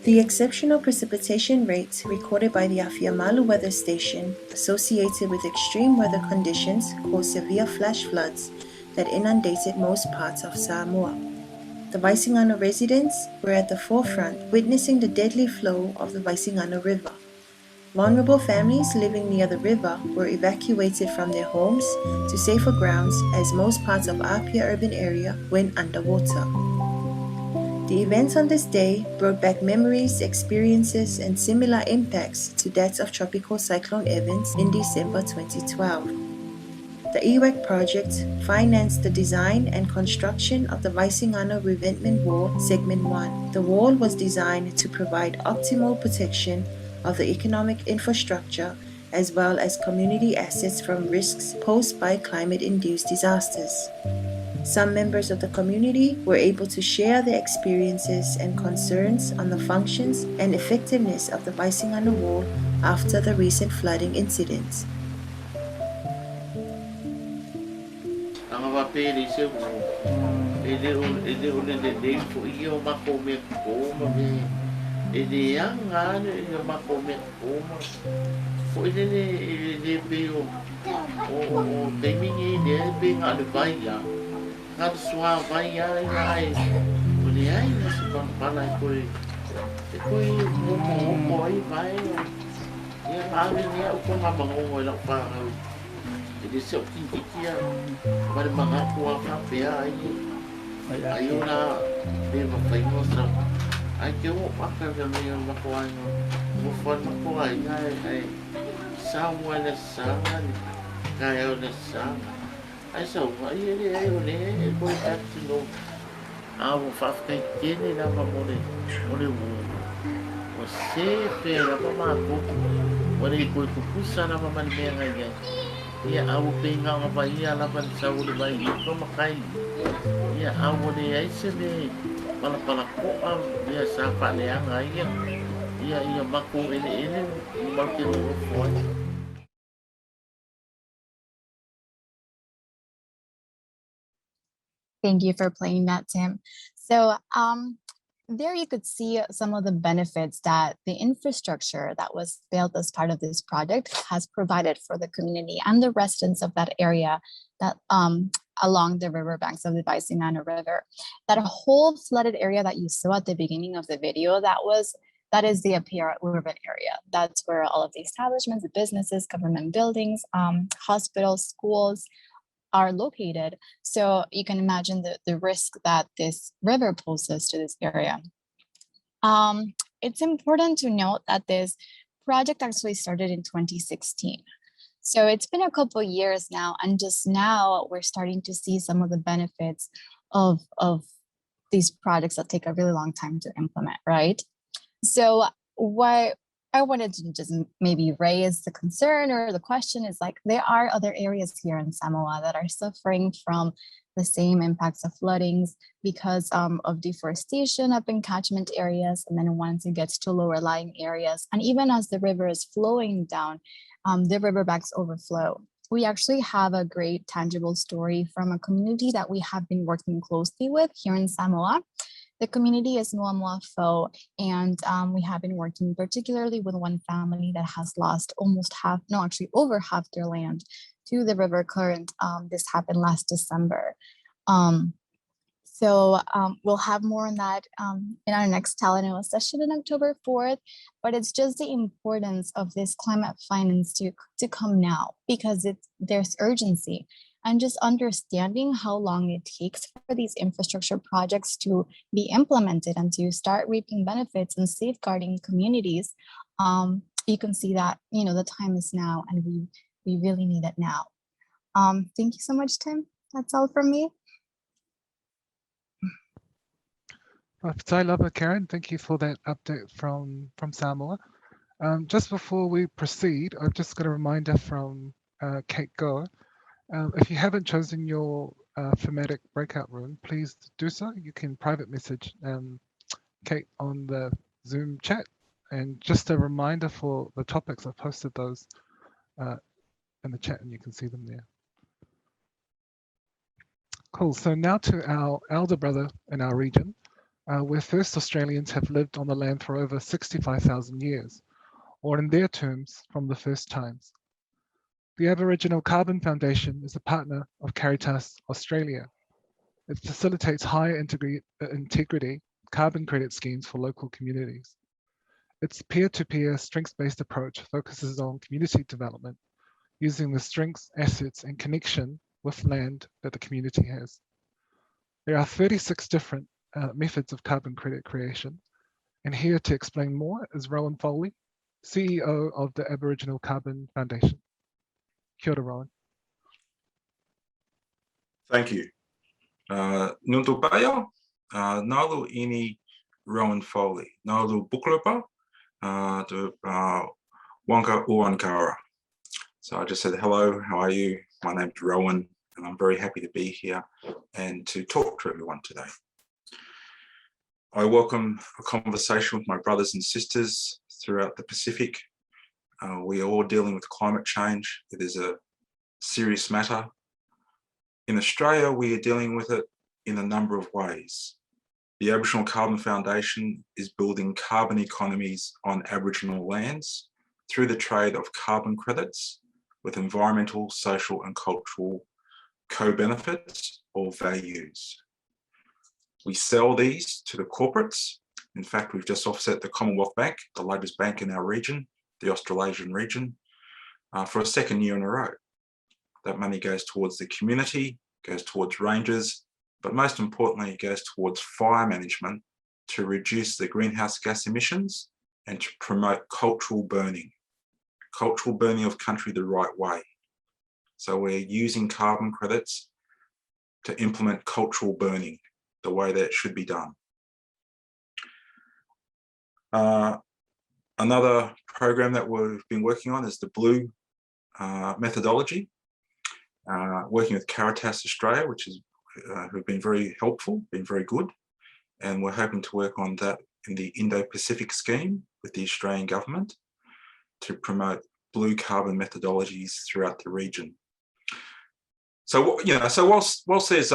The exceptional precipitation rates recorded by the Afiamalu weather station associated with extreme weather conditions caused severe flash floods that inundated most parts of Samoa. The Vaisingano residents were at the forefront, witnessing the deadly flow of the Vaisingano River. Vulnerable families living near the river were evacuated from their homes to safer grounds as most parts of Apia urban area went underwater. The events on this day brought back memories, experiences, and similar impacts to that of Tropical Cyclone Evans in December 2012. The EWAC project financed the design and construction of the Vaisingano Revetment Wall Segment 1. The wall was designed to provide optimal protection of the economic infrastructure as well as community assets from risks posed by climate-induced disasters. Some members of the community were able to share their experiences and concerns on the functions and effectiveness of the Vaisingano Wall after the recent flooding incidents. Ngā sua vai ai ai, uli ai na se pampana koe, e koe mo ai vai, ia ngāwe nea uko ngā mangongo e lau whāngau, e de se o kinkikia, wale mga kua whapea ai, ai o nā me mawhaingo sa, ai ke o waka ka me o mako ai no, mo whan mako ai ai, sa mua na sanga, kai au na sanga, ai so ai ole e ko ta tino a o fa ka kene na ma mole o se pe ra pa ma ko o le ko ku pusa na ma me nga ia ia a o pe nga ma ia la pa sa o le vai ko ma kai ia a o le ai se me pala ko a ia sa pa le nga ia ma ko ele ma ke o fo. Thank you for playing that, Tim. So there you could see some of the benefits that the infrastructure that was built as part of this project has provided for the community and the residents of that area that along the riverbanks of the Baisinano River. That whole flooded area that you saw at the beginning of the video, that is the Apira urban area. That's where all of the establishments, the businesses, government buildings, hospitals, schools are located. So you can imagine the risk that this river poses to this area. It's important to note that this project actually started in 2016. So it's been a couple of years now, and just now we're starting to see some of the benefits of these projects that take a really long time to implement, right? So what I wanted to just maybe raise the concern or the question is, like, there are other areas here in Samoa that are suffering from the same impacts of floodings because of deforestation up in catchment areas. And then once it gets to lower lying areas, and even as the river is flowing down, the riverbanks overflow. We actually have a great tangible story from a community that we have been working closely with here in Samoa. The community is Moamoa Fo, and we have been working particularly with one family that has lost over half their land to the river current. This happened last December. So we'll have more on that in our next Talanoa session on October 4th, but it's just the importance of this climate finance to come now, because there's urgency. And just understanding how long it takes for these infrastructure projects to be implemented and to start reaping benefits and safeguarding communities, you can see that, the time is now, and we really need it now. Thank you so much, Tim. That's all from me. Lava Karen, thank you for that update from Samoa. Just before we proceed, I've just got a reminder from Kate Goa. If you haven't chosen your thematic breakout room, please do so. You can private message Kate on the Zoom chat. And just a reminder for the topics, I've posted those in the chat and you can see them there. Cool, so now to our elder brother in our region, where first Australians have lived on the land for over 65,000 years, or in their terms, from the first times. The Aboriginal Carbon Foundation is a partner of Caritas Australia. It facilitates higher integrity carbon credit schemes for local communities. Its peer-to-peer strengths-based approach focuses on community development using the strengths, assets, and connection with land that the community has. There are 36 different methods of carbon credit creation, and here to explain more is Rowan Foley, CEO of the Aboriginal Carbon Foundation. Kia ora, Rowan. Thank you. Nuntu Paya, Nalu Ini Rowan Foley, Nalu Buklupa, to Wanka Uankara. So I just said, hello, how are you? My name's Rowan, and I'm very happy to be here and to talk to everyone today. I welcome a conversation with my brothers and sisters throughout the Pacific. We are all dealing with climate change. It is a serious matter. In Australia, we are dealing with it in a number of ways. The Aboriginal Carbon Foundation is building carbon economies on Aboriginal lands through the trade of carbon credits with environmental, social, and cultural co-benefits or values. We sell these to the corporates. In fact, we've just offset the Commonwealth Bank, the largest bank in our region, the Australasian region, for a second year in a row. That money goes towards the community, goes towards rangers, but most importantly, it goes towards fire management to reduce the greenhouse gas emissions and to promote cultural burning of country the right way. So we're using carbon credits to implement cultural burning the way that it should be done. Another program that we've been working on is the Blue methodology, working with Caritas Australia, which is who've been very helpful, been very good, and we're hoping to work on that in the Indo-Pacific scheme with the Australian government to promote blue carbon methodologies throughout the region. So whilst there's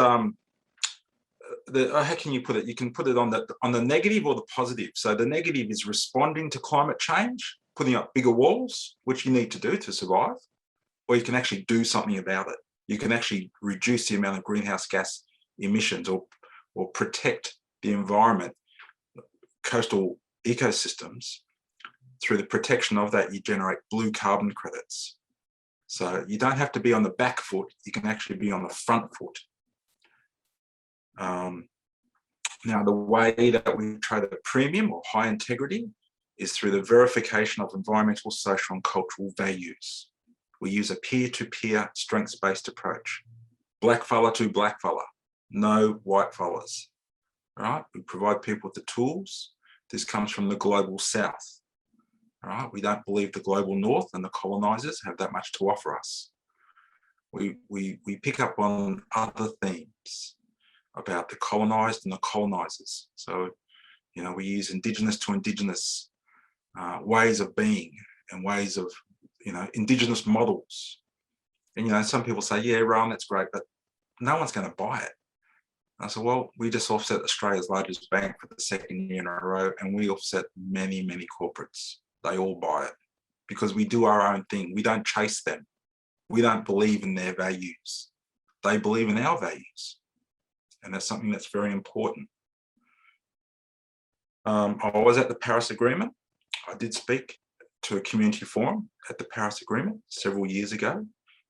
how can you put it? You can put it on the negative or the positive. So the negative is responding to climate change, putting up bigger walls, which you need to do to survive, or you can actually do something about it. You can actually reduce the amount of greenhouse gas emissions or protect the environment, coastal ecosystems. Through the protection of that, you generate blue carbon credits. So you don't have to be on the back foot, you can actually be on the front foot. Now, the way that we trade at a premium or high integrity is through the verification of environmental, social and cultural values. We use a peer-to-peer strengths-based approach. Black fella to black fella, no white fellas, right? We provide people with the tools. This comes from the global south, right? We don't believe the global north and the colonizers have that much to offer us. We pick up on other themes about the colonized and the colonizers. So, you know, we use indigenous to indigenous ways of being and ways of, you know, indigenous models. And, you know, some people say, yeah, Rowan, that's great, but no one's going to buy it. And I said, well, we just offset Australia's largest bank for the second year in a row, and we offset many, many corporates. They all buy it because we do our own thing. We don't chase them. We don't believe in their values. They believe in our values. And that's something that's very important. I was at the Paris Agreement. I did speak to a community forum at the Paris Agreement several years ago.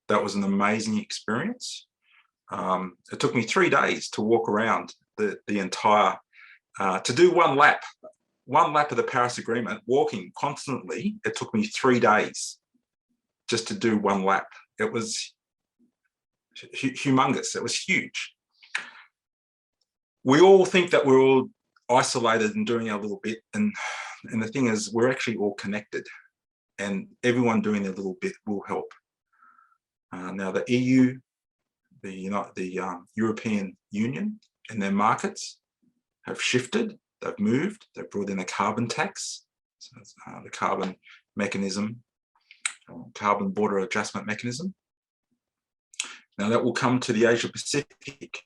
That was an amazing experience. It took me 3 days to walk around the entire, to do one lap of the Paris Agreement, walking constantly. It took me 3 days just to do one lap. It was humongous. It was huge. We all think that we're all isolated and doing our little bit. And the thing is, we're actually all connected, and everyone doing their little bit will help. Now, the EU, the European Union and their markets have shifted, they've moved, they've brought in a carbon tax, so the carbon mechanism, carbon border adjustment mechanism. Now that will come to the Asia Pacific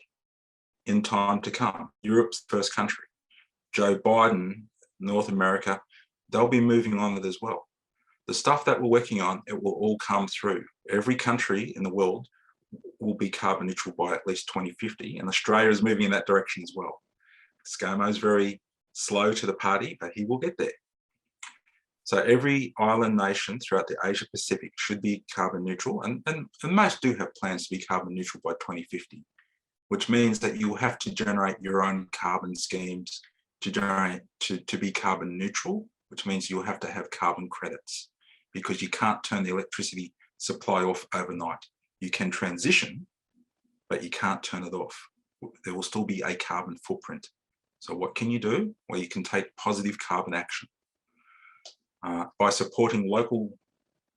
in time to come. Europe's the first country. Joe Biden, North America, they'll be moving on it as well. The stuff that we're working on, it will all come through. Every country in the world will be carbon neutral by at least 2050, and Australia is moving in that direction as well. ScoMo's very slow to the party, but he will get there. So every island nation throughout the Asia Pacific should be carbon neutral, and most do have plans to be carbon neutral by 2050, which means that you will have to generate your own carbon schemes to be carbon neutral, which means you'll have to have carbon credits, because you can't turn the electricity supply off overnight. You can transition, but you can't turn it off. There will still be a carbon footprint. So what can you do? Well, you can take positive carbon action by supporting local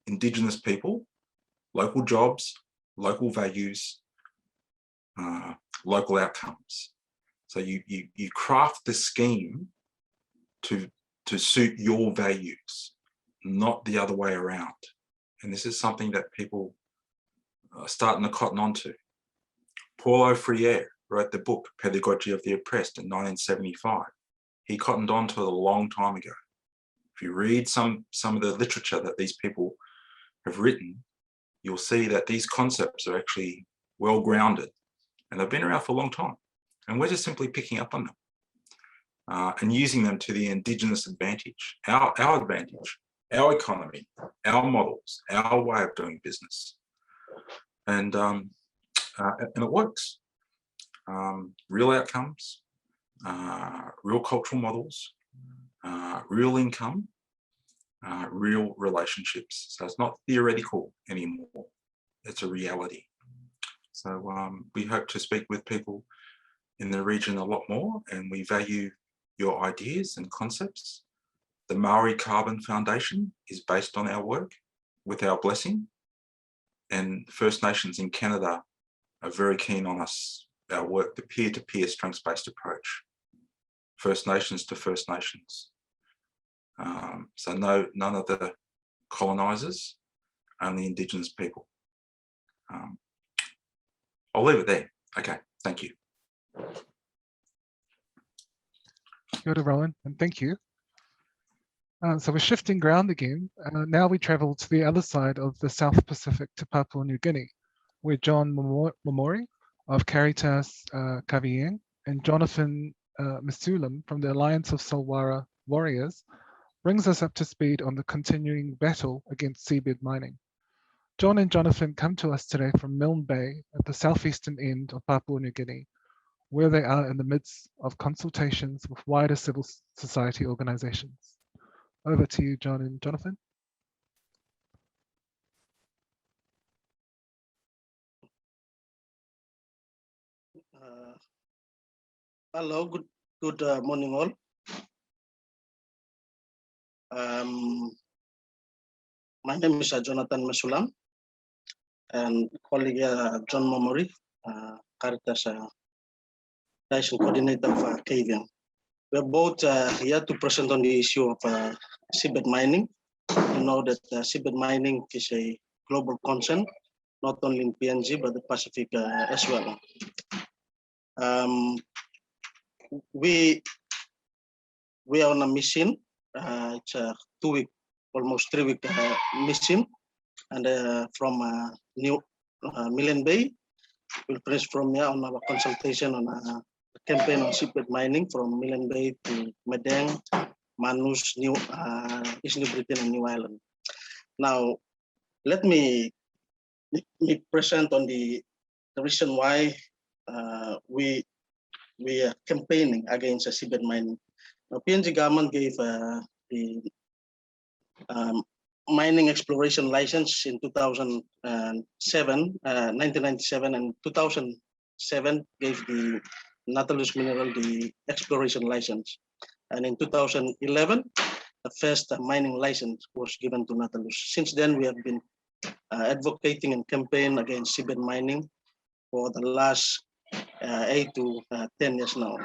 Indigenous people, local jobs, local values, local outcomes. So you craft the scheme to suit your values, not the other way around. And this is something that people are starting to cotton onto. Paulo Freire wrote the book Pedagogy of the Oppressed in 1975. He cottoned onto it a long time ago. If you read some of the literature that these people have written, you'll see that these concepts are actually well grounded, and they've been around for a long time. And we're just simply picking up on them and using them to the Indigenous advantage, our advantage, our economy, our models, our way of doing business. And it works. Real outcomes, real cultural models, real income, real relationships. So it's not theoretical anymore, it's a reality. So we hope to speak with people in the region a lot more, and we value your ideas and concepts. The Maori Carbon Foundation is based on our work with our blessing, and First Nations in Canada are very keen on us, our work, the peer-to-peer strengths-based approach, First Nations to First Nations. So none of the colonisers, only Indigenous people. I'll leave it there. Okay, thank you. Kia ora, Rowan, and thank you. So we're shifting ground again. Now we travel to the other side of the South Pacific to Papua New Guinea, where John Momori of Caritas Kavieng and Jonathan Masulam from the Alliance of Solwara Warriors brings us up to speed on the continuing battle against seabed mining. John and Jonathan come to us today from Milne Bay at the southeastern end of Papua New Guinea, where they are in the midst of consultations with wider civil society organizations. Over to you, John and Jonathan. Hello, good morning all. My name is Jonathan Masulam, and colleague John Momori, Caritas Liaison Coordinator for Kavieng. We're both here to present on the issue of seabed mining. You know that seabed mining is a global concern, not only in PNG, but the Pacific as well. We are on a mission. It's a 2-week, almost 3-week mission, and from Milne Bay, we'll finish from here on our consultation on a campaign on seabed mining from Milne Bay to Medang, Manus, East New Britain, and New Ireland. Now, let me present on the reason why we are campaigning against seabed mining. Now, PNG government gave the mining exploration license in 1997, and 2007 gave the Nautilus Mineral the exploration license. And in 2011, the first mining license was given to Nautilus. Since then, we have been advocating and campaigning against seabed mining for the last 8 to 10 years now.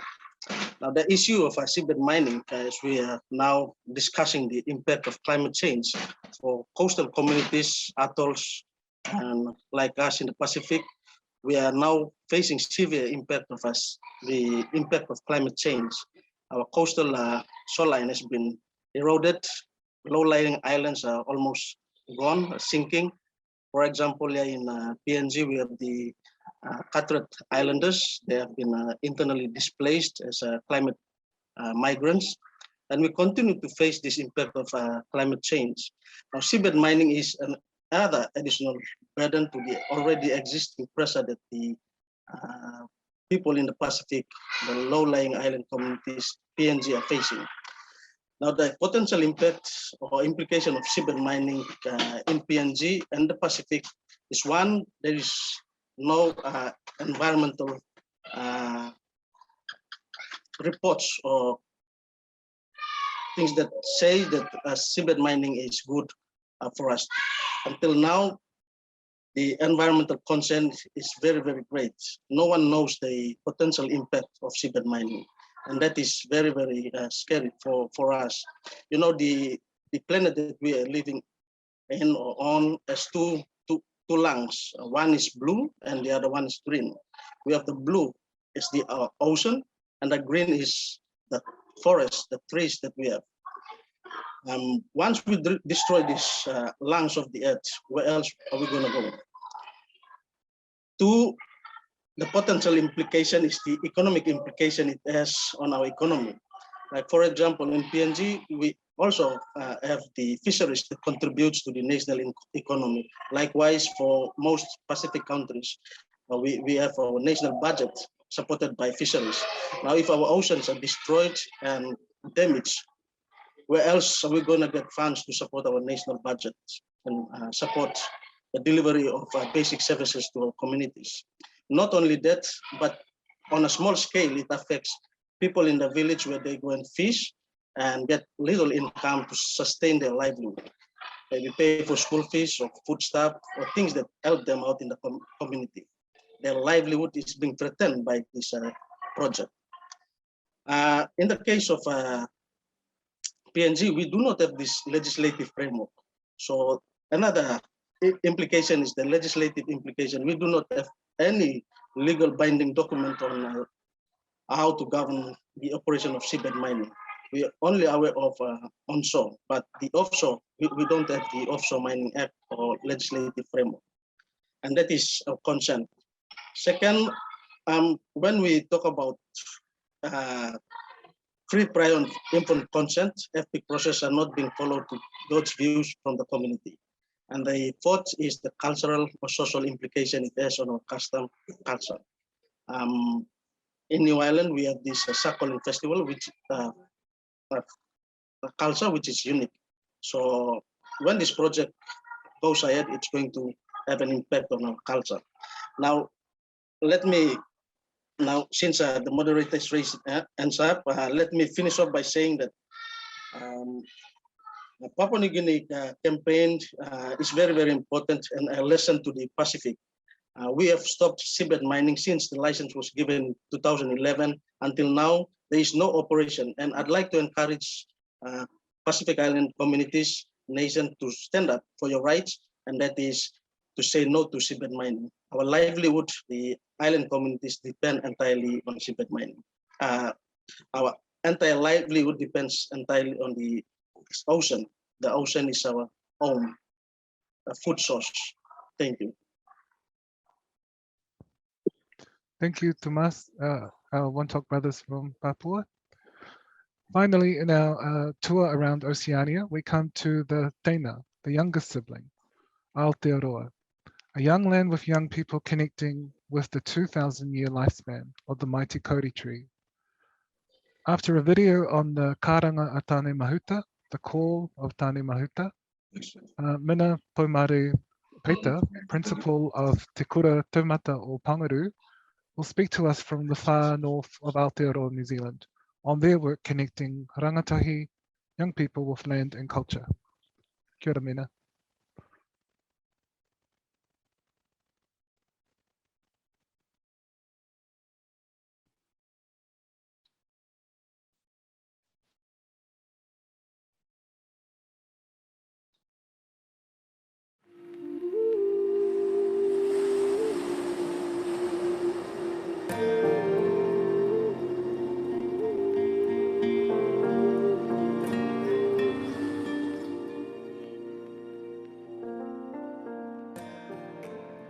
Now, the issue of seabed mining, as we are now discussing the impact of climate change for coastal communities, atolls, and like us in the Pacific, we are now facing severe impact of the impact of climate change. Our coastal shoreline has been eroded. Low-lying islands are almost gone, sinking. For example, here in PNG, we have the Carteret Islanders. They have been internally displaced as climate migrants, and we continue to face this impact of climate change. Now, seabed mining is another additional burden to the already existing pressure that the people in the Pacific, the low-lying island communities, PNG are facing. Now, the potential impact or implication of seabed mining in PNG and the Pacific is one, there is no environmental reports or things that say that seabed mining is good for us. Until now, the environmental concern is very, very great. No one knows the potential impact of seabed mining, and that is very, very scary for us. You know, the planet that we are living in or on has two lungs. One is blue and the other one is green. We have the blue is the ocean, and the green is the forest, the trees that we have. Once we destroy these lungs of the earth, where else are we going to go? The potential implication is the economic implication it has on our economy. Like, for example, in PNG, we also have the fisheries that contributes to the national economy. Likewise, for most Pacific countries, we have our national budget supported by fisheries. Now, if our oceans are destroyed and damaged, where else are we going to get funds to support our national budget and support the delivery of basic services to our communities? Not only that, but on a small scale, it affects people in the village where they go and fish and get little income to sustain their livelihood. They pay for school fees or food stuff or things that help them out in the community. Their livelihood is being threatened by this project. In the case of PNG, we do not have this legislative framework. So another implication is the legislative implication. We do not have any legal binding document on how to govern the operation of seabed mining. We are only aware of onshore, but the offshore, we don't have the Offshore Mining Act or legislative framework. And that is of concern. Second, when we talk about free, prior, and informed consent, FPIC process are not being followed to those views from the community. And the fourth is the cultural or social implication it has on our custom culture. In New Ireland, we have this Sakolin Festival, which a culture which is unique. So when this project goes ahead, it's going to have an impact on our culture. Now, let me, since the moderators raised hands up, let me finish up by saying that the Papua New Guinea campaign is very, very important and a lesson to the Pacific. We have stopped seabed mining since the license was given in 2011. Until now, there is no operation. And I'd like to encourage Pacific Island communities, nations to stand up for your rights, and that is to say no to seabed mining. Our livelihood, the island communities depend entirely on seabed mining. Our entire livelihood depends entirely on the ocean. The ocean is our own food source. Thank you. Thank you, Tomas, our One Talk brothers from Papua. Finally, in our tour around Oceania, we come to the Tena, the youngest sibling, Aotearoa, a young land with young people connecting with the 2,000-year lifespan of the mighty Kauri tree. After a video on the Karanga a Tane Mahuta, the call of Tane Mahuta, Mina Poimare Peita, principal of Te Kura Taumata o Pangaru, will speak to us from the far north of Aotearoa, New Zealand, on their work connecting rangatahi, young people with land and culture. Kia ora, Mina.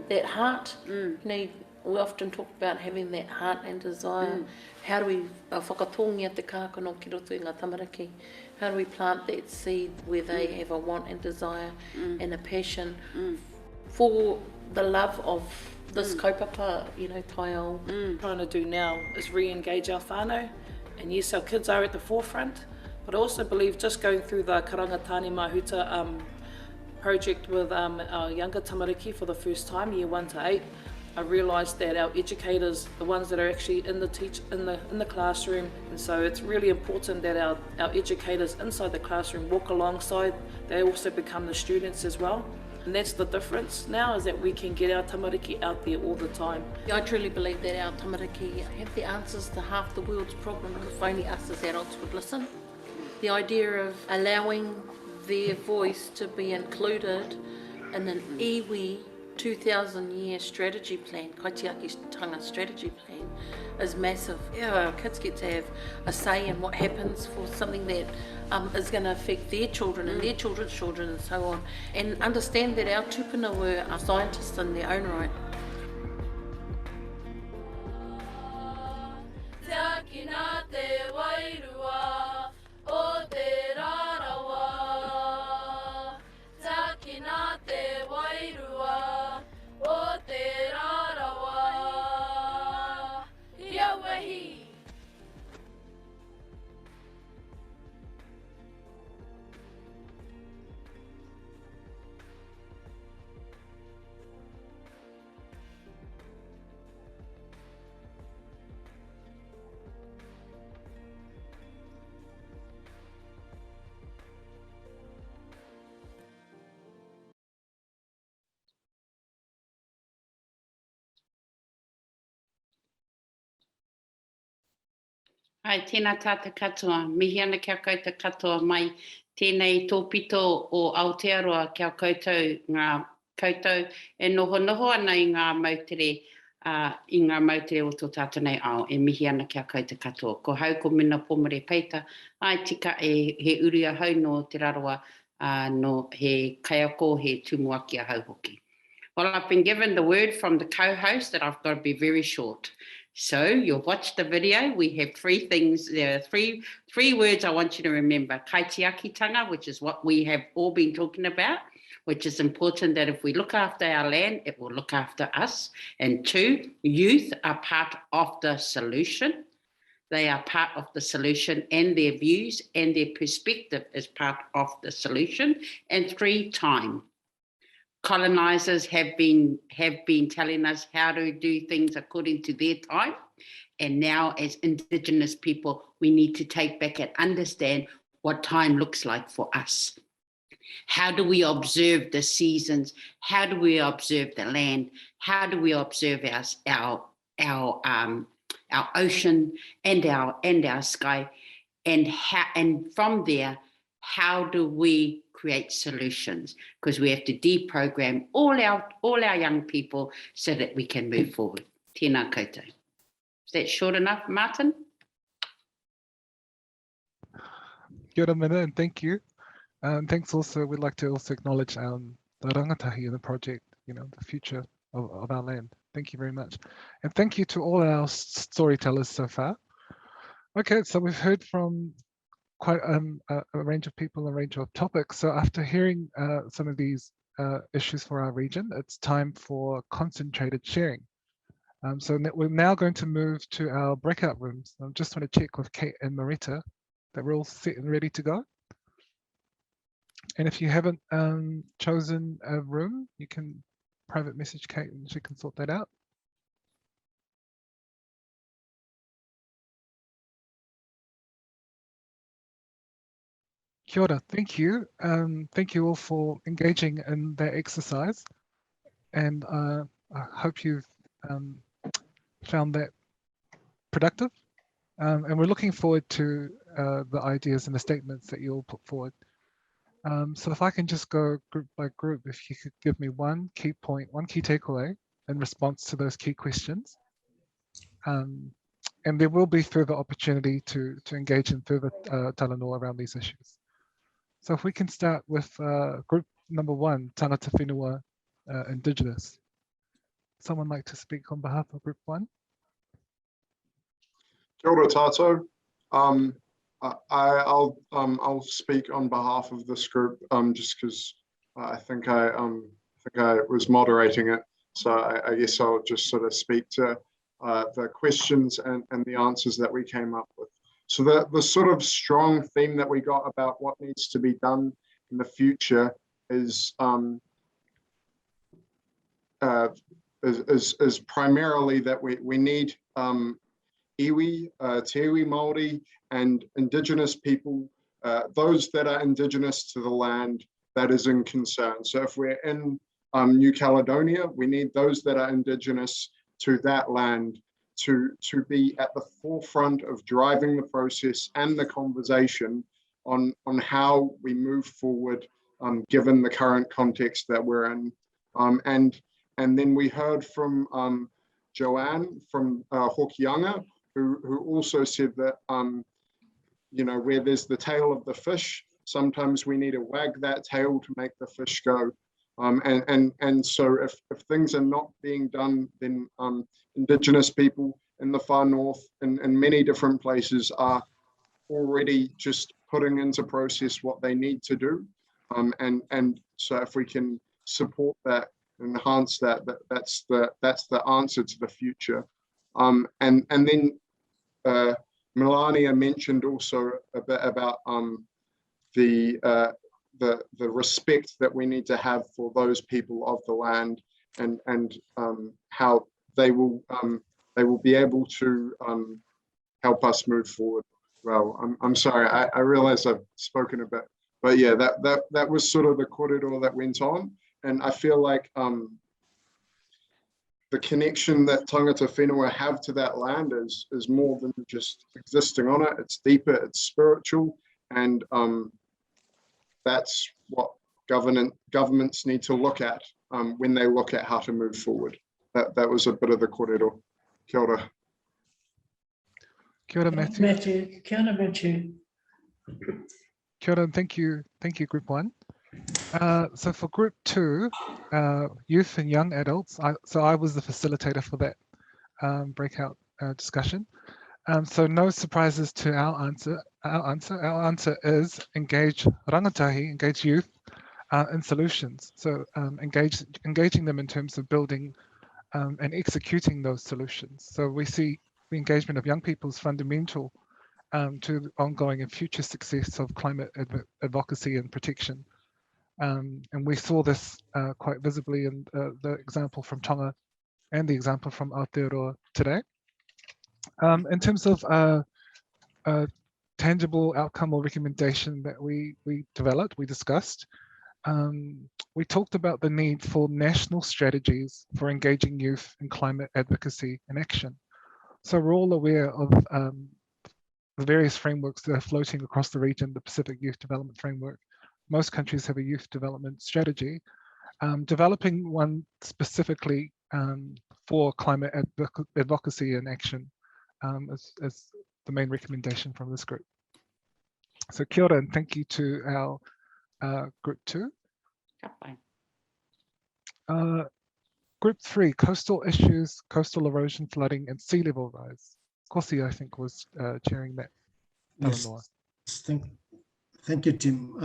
That heart, you know, we often talk about having that heart and desire. How do we whakatongia te kākano ki roto i ngā tamariki? How do we plant that seed where they have a want and desire and a passion for the love of this kaupapa, you know, taiao. Trying to do now is re-engage our whānau, and yes, our kids are at the forefront, but I also believe just going through the Karanga Tāne Mahuta project with our younger tamariki for the first time, year 1 to 8, I realised that our educators, the ones that are actually in the classroom, and so it's really important that our educators inside the classroom walk alongside. They also become the students as well. And that's the difference now, is that we can get our tamariki out there all the time. I truly believe that our tamariki have the answers to half the world's problems if only us as adults would listen. The idea of allowing their voice to be included in an iwi 2,000-year strategy plan, kaitiaki-tanga strategy plan, is massive. Yeah, our kids get to have a say in what happens for something that is going to affect their children and their children's children and so on, and understand that our tupuna were scientists in their own right. Ai, tēnā tāta katoa. Mihi ana kia koutou katoa mai tēnei tōpito o Aotearoa kia koutou ngā koutou e noho ana i ngā mautere I ngā maute o tō tātou nei ao, e mihi ana kia koutou katoa. Ko hau ko mina pomere peita, ai tika he uria hau no te raroa, no he kaiako he tumuaki a hau hoki. Well, I've been given the word from the co-host that I've got to be very short. So you'll watch the video. We have three things. There are three words I want you to remember. Kaitiakitanga, which is what we have all been talking about, which is important that if we look after our land, it will look after us. And two, youth are part of the solution. They are part of the solution, and their views and their perspective is part of the solution. And three, time. Colonizers have been telling us how to do things according to their time. And now as Indigenous people, we need to take back and understand what time looks like for us. How do we observe the seasons? How do we observe the land? How do we observe our ocean and our sky? And from there, how do we create solutions? Because we have to deprogram all our young people so that we can move forward. Tēnā koutou. Is that short enough, Martin? Kia ora mina, and thank you. Thanks also, we'd like to also acknowledge the rangatahi of the project, the future of our land. Thank you very much. And thank you to all our storytellers so far. Okay, so we've heard from quite a range of people, a range of topics. So after hearing some of these issues for our region, it's time for concentrated sharing. So we're now going to move to our breakout rooms. I just want to check with Kate and Marita that we're all set and ready to go. And if you haven't chosen a room, you can private message Kate and she can sort that out. Kia ora, thank you. Thank you all for engaging in that exercise. And I hope you've found that productive. And we're looking forward to the ideas and the statements that you all put forward. So if I can just go group by group, if you could give me one key point, one key takeaway in response to those key questions. And there will be further opportunity to engage in further Talanoa around these issues. So if we can start with group number one, Tangata Whenua Indigenous. Someone like to speak on behalf of group one? Kia ora tātou. I'll speak on behalf of this group just because I think I was moderating it. So I guess I'll just sort of speak to the questions and the answers that we came up with. So the sort of strong theme that we got about what needs to be done in the future is primarily that we need iwi, te iwi Māori and Indigenous people, those that are Indigenous to the land that is in concern. So if we're in New Caledonia, we need those that are Indigenous to that land to be at the forefront of driving the process and the conversation on how we move forward given the current context that we're in. And then we heard from Joanne from Hokianga, who also said that where there's the tail of the fish, sometimes we need to wag that tail to make the fish go. And so if things are not being done, then Indigenous people in the far north and many different places are already just putting into process what they need to do. And so if we can support that, enhance that, that's the answer to the future. And then Melania mentioned also a bit about the respect that we need to have for those people of the land and how they will be able to help us move forward. Well, I'm sorry, I realize I've spoken a bit, but yeah, that was sort of the corridor that went on, and I feel like the connection that tangata whenua have to that land is more than just existing on it. It's deeper, it's spiritual, and that's what governments need to look at when they look at how to move forward. that was a bit of the kōrero. Kia ora. Kia ora, Matthew. Kia ora, Matthew. Kia ora, and thank you, Group 1. So for Group 2, youth and young adults, I was the facilitator for that breakout discussion. So no surprises to our answer. Our answer is engage rangatahi, engage youth in solutions. So engaging them in terms of building and executing those solutions. So we see the engagement of young people is fundamental to the ongoing and future success of climate advocacy and protection. And we saw this quite visibly in the example from Tonga and the example from Aotearoa today. In terms of a tangible outcome or recommendation that we developed, we discussed, we talked about the need for national strategies for engaging youth in climate advocacy and action. So we're all aware of the various frameworks that are floating across the region, the Pacific Youth Development Framework. Most countries have a youth development strategy. Developing one specifically for climate advocacy and action is the main recommendation from this group. So kia ora and thank you to our Group 2. Group 3, coastal issues, coastal erosion, flooding, and sea level rise. Kosi, I think, was chairing that. Talanoa. Yes, thank you, Tim.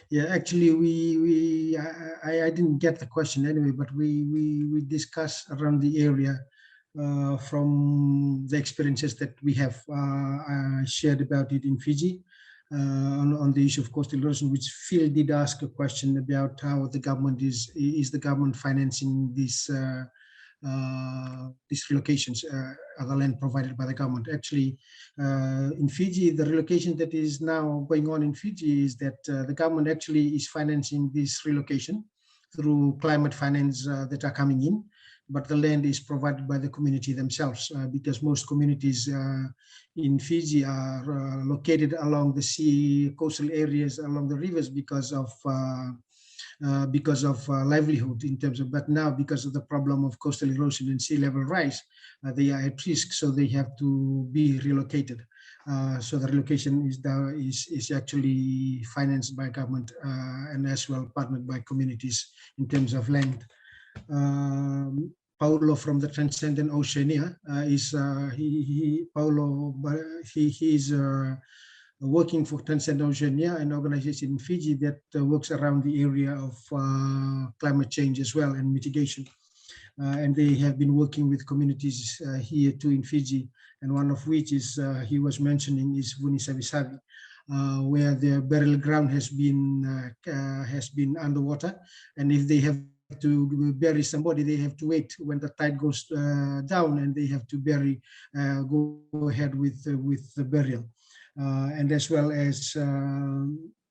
Yeah, actually, I didn't get the question anyway, but we discussed around the area from the experiences that we have shared about it in Fiji on the issue of coastal erosion, which Phil did ask a question about how the government is the government financing these relocations, the land provided by the government. Actually, in Fiji, the relocation that is now going on in Fiji is that the government actually is financing this relocation through climate finance that are coming in, but the land is provided by the community themselves because most communities in Fiji are located along the sea, coastal areas, along the rivers because of livelihood in terms of, but now because of the problem of coastal erosion and sea level rise, they are at risk, so they have to be relocated. So the relocation is actually financed by government and as well partnered by communities in terms of land. Paulo from the Transcendent Oceania is working for Transcendent Oceania, an organization in Fiji that works around the area of climate change as well and mitigation. And they have been working with communities here too in Fiji, and one of which is he was mentioning is Vunisavisavi, where the burial ground has been underwater, and if they have to bury somebody, they have to wait when the tide goes down, and they have to go ahead with the burial. And as well as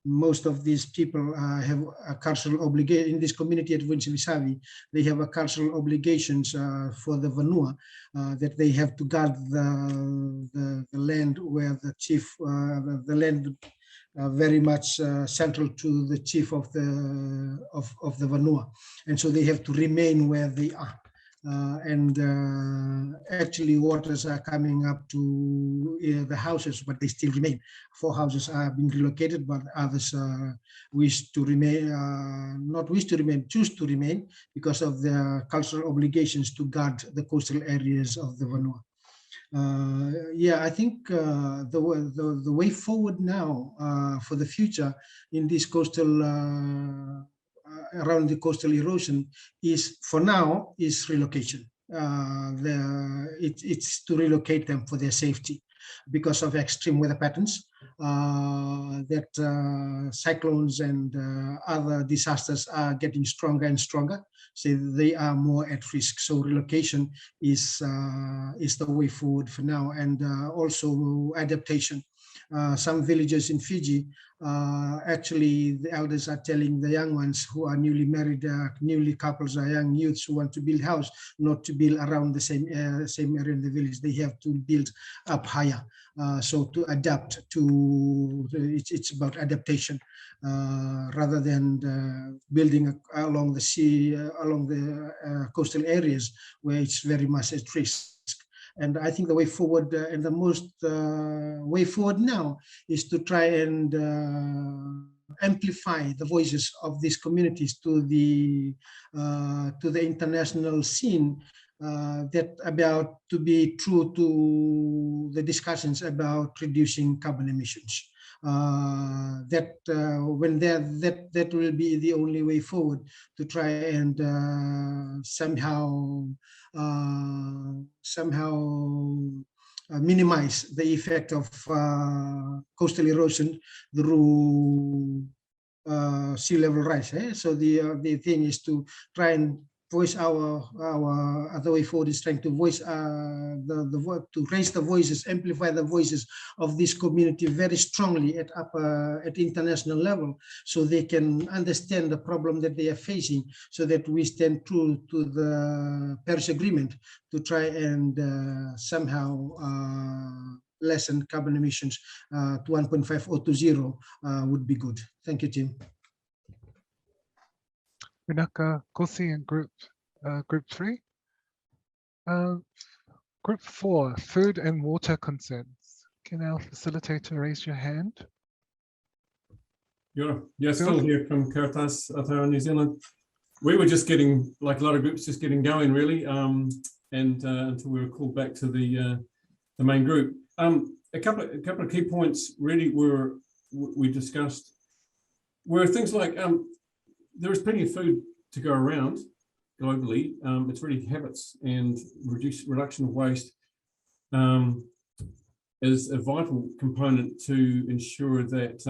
most of these people have a cultural obligation in this community at Vunisavisavi. They have a cultural obligations for the Vanua that they have to guard the land where the chief, the land very much central to the chief of the Vanua, and so they have to remain where they are. Actually, waters are coming up to the houses, but they still remain. 4 houses are being relocated, but others wish to remain, not wish to remain, choose to remain because of their cultural obligations to guard the coastal areas of the Vanua. Yeah, I think the way forward now for the future in this coastal around the coastal erosion is, for now, is relocation. It's to relocate them for their safety because of extreme weather patterns that cyclones and other disasters are getting stronger and stronger, so they are more at risk. So relocation is the way forward for now, and also adaptation. some villages in Fiji, actually the elders are telling the young ones who are newly married, newly couples or young youths who want to build house, not to build around the same area in the village. They have to build up higher. So to adapt to, it's about adaptation rather than building along the sea, along the coastal areas where it's very much at risk. And I think the way forward and the most way forward now is to try and amplify the voices of these communities to the international scene, that about to be true to the discussions about reducing carbon emissions. That will be the only way forward to try and somehow minimize the effect of coastal erosion through sea level rise. So the thing is to try and voice our other way forward is trying to voice to raise the voices, amplify the voices of this community very strongly at international level, so they can understand the problem that they are facing, so that we stand true to the Paris Agreement to try and somehow lessen carbon emissions to 1.5 or to 0 would be good. Thank you, Tim. Vinaka Kosi in group 3. Group 4, food and water concerns. Can our facilitator raise your hand? Yeah, still here from Caritas, Aotearoa, New Zealand. We were just getting, like a lot of groups, just getting going really, and until we were called back to the main group. A couple of key points really we discussed were things like there is plenty of food to go around globally. It's really habits and reduction of waste is a vital component to ensure that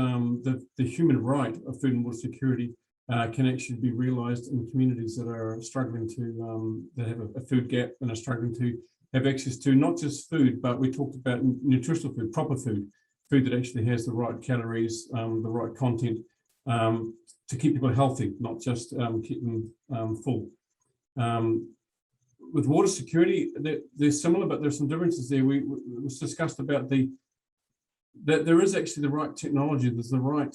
the human right of food and water security can actually be realised in communities that are struggling to that have a food gap and are struggling to have access to not just food, but we talked about nutritional food, proper food that actually has the right calories, the right content, to keep people healthy, not just keep them full. With water security, they're similar, but there's some differences there. We was discussed about that there is actually the right technology. There's the right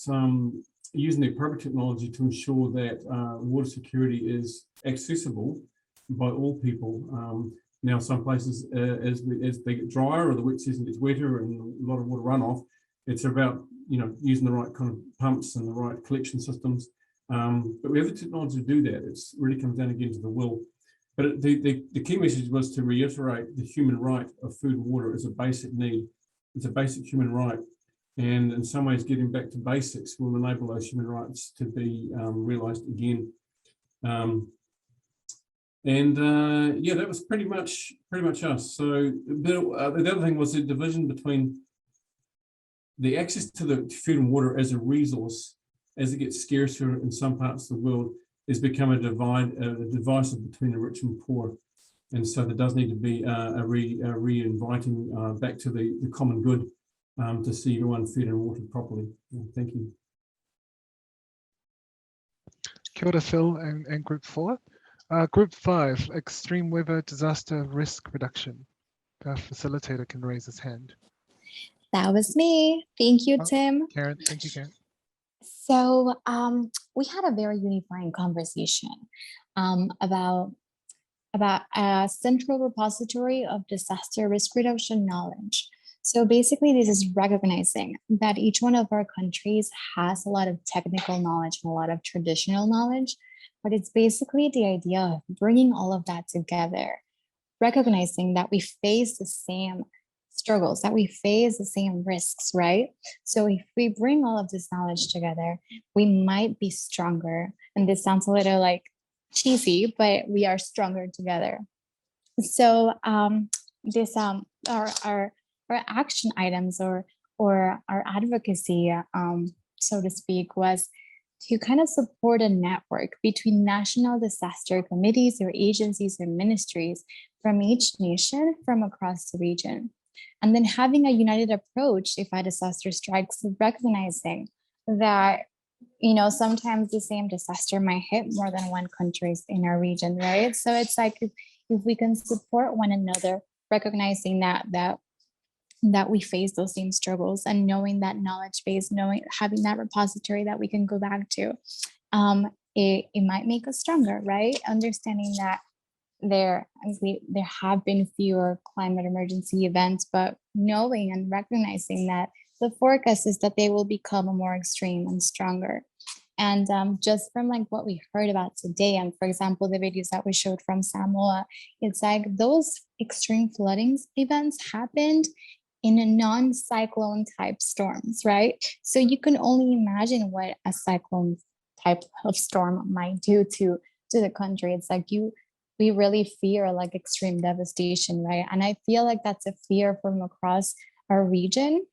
using the appropriate technology to ensure that water security is accessible by all people. Now, some places, as they get drier or the wet season gets wetter and a lot of water runoff, it's about using the right kind of pumps and the right collection systems. But we have the technology to do that. It's really comes down again to the will. But the key message was to reiterate the human right of food and water as a basic need. It's a basic human right. And in some ways, getting back to basics will enable those human rights to be realised again. Yeah, that was pretty much us. So the other thing was the division between the access to the food and water as a resource, as it gets scarcer in some parts of the world, has become a divisive between the rich and poor. And so there does need to be a re-inviting back to the common good to see everyone fed and watered properly. Thank you. Kia ora, Phil, and Group 4. Group 5, extreme weather disaster risk reduction. Our facilitator can raise his hand. That was me. Thank you, Tim. Karen, thank you, Karen. So we had a very unifying conversation about a central repository of disaster risk reduction knowledge. So basically, this is recognizing that each one of our countries has a lot of technical knowledge and a lot of traditional knowledge, but it's basically the idea of bringing all of that together, recognizing that we face the same struggles, that we face the same risks, right? So if we bring all of this knowledge together, we might be stronger. And this sounds a little like cheesy, but we are stronger together. So our action items or our advocacy, so to speak, was to kind of support a network between national disaster committees or agencies and ministries from each nation from across the region. And then having a united approach if a disaster strikes, recognizing that, you know, sometimes the same disaster might hit more than one country in our region, right? So it's like if we can support one another, recognizing that we face those same struggles, and knowing that knowledge base, having that repository that we can go back to, it might make us stronger, right? Understanding that there have been fewer climate emergency events, but knowing and recognizing that the forecast is that they will become more extreme and stronger. And just from like what we heard about today, and for example, the videos that we showed from Samoa, it's like those extreme flooding events happened in a non-cyclone type storms, right? So you can only imagine what a cyclone type of storm might do to the country. It's like we really fear like extreme devastation, right? And I feel like that's a fear from across our region.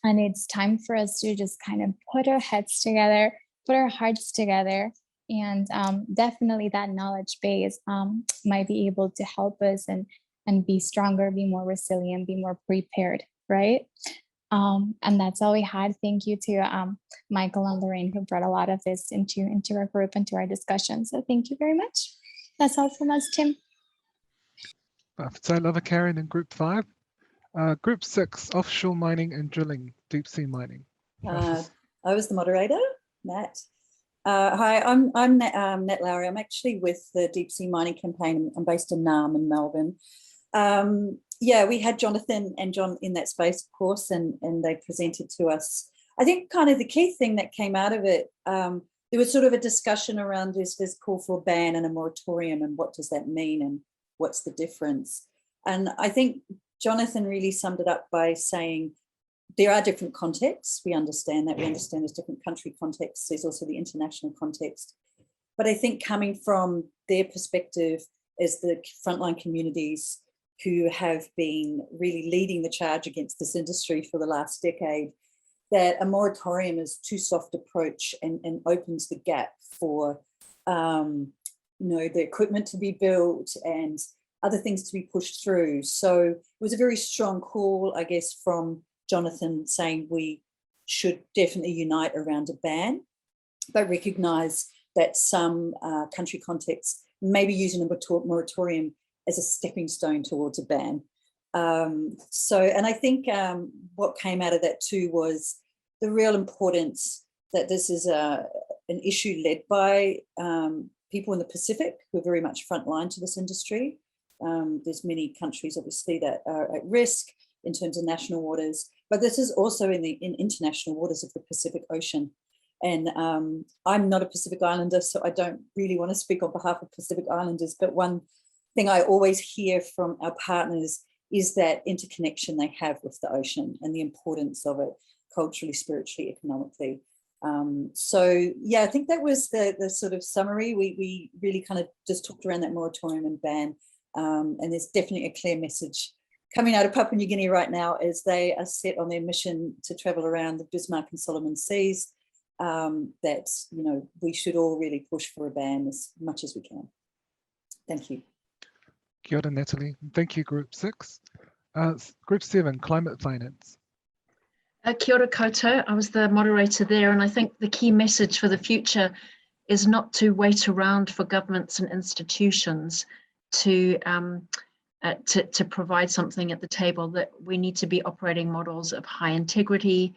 And it's time for us to just kind of put our heads together, put our hearts together, and definitely that knowledge base might be able to help us and be stronger, be more resilient, be more prepared, right? And that's all we had. Thank you to Michael and Lorraine, who brought a lot of this into our group, into our discussion. So thank you very much. That's all from us, Tim. So love Karen in group 5. Group 6, offshore mining and drilling, deep sea mining. I was the moderator, Nat. Hi, I'm Nat Lowry. I'm actually with the Deep Sea Mining Campaign. I'm based in Naarm in Melbourne. Yeah, we had Jonathan and John in that space, of course, and they presented to us. I think kind of the key thing that came out of it, there was sort of a discussion around this call for a ban and a moratorium, and what does that mean and what's the difference? And I think Jonathan really summed it up by saying there are different contexts. We understand that. We understand there's different country contexts. There's also the international context. But I think coming from their perspective as the frontline communities who have been really leading the charge against this industry for the last decade, that a moratorium is too soft approach and opens the gap for the equipment to be built and other things to be pushed through. So it was a very strong call, I guess, from Jonathan saying we should definitely unite around a ban, but recognise that some country contexts may be using a moratorium as a stepping stone towards a ban. And I think what came out of that too was the real importance that this is an issue led by people in the Pacific who are very much frontline to this industry. There's many countries obviously that are at risk in terms of national waters, but this is also in international waters of the Pacific Ocean. And I'm not a Pacific Islander, so I don't really want to speak on behalf of Pacific Islanders, but one thing I always hear from our partners is that interconnection they have with the ocean and the importance of it culturally, spiritually, economically. So yeah, I think that was the sort of summary. We really kind of just talked around that moratorium and ban, and there's definitely a clear message coming out of Papua New Guinea right now as they are set on their mission to travel around the Bismarck and Solomon Seas, that, you know, we should all really push for a ban as much as we can. Thank you. Kia ora, Natalie. Thank you, Group 6. Group 7, climate finance. Kia ora koutou. I was the moderator there, and I think the key message for the future is not to wait around for governments and institutions to provide something at the table, that we need to be operating models of high integrity,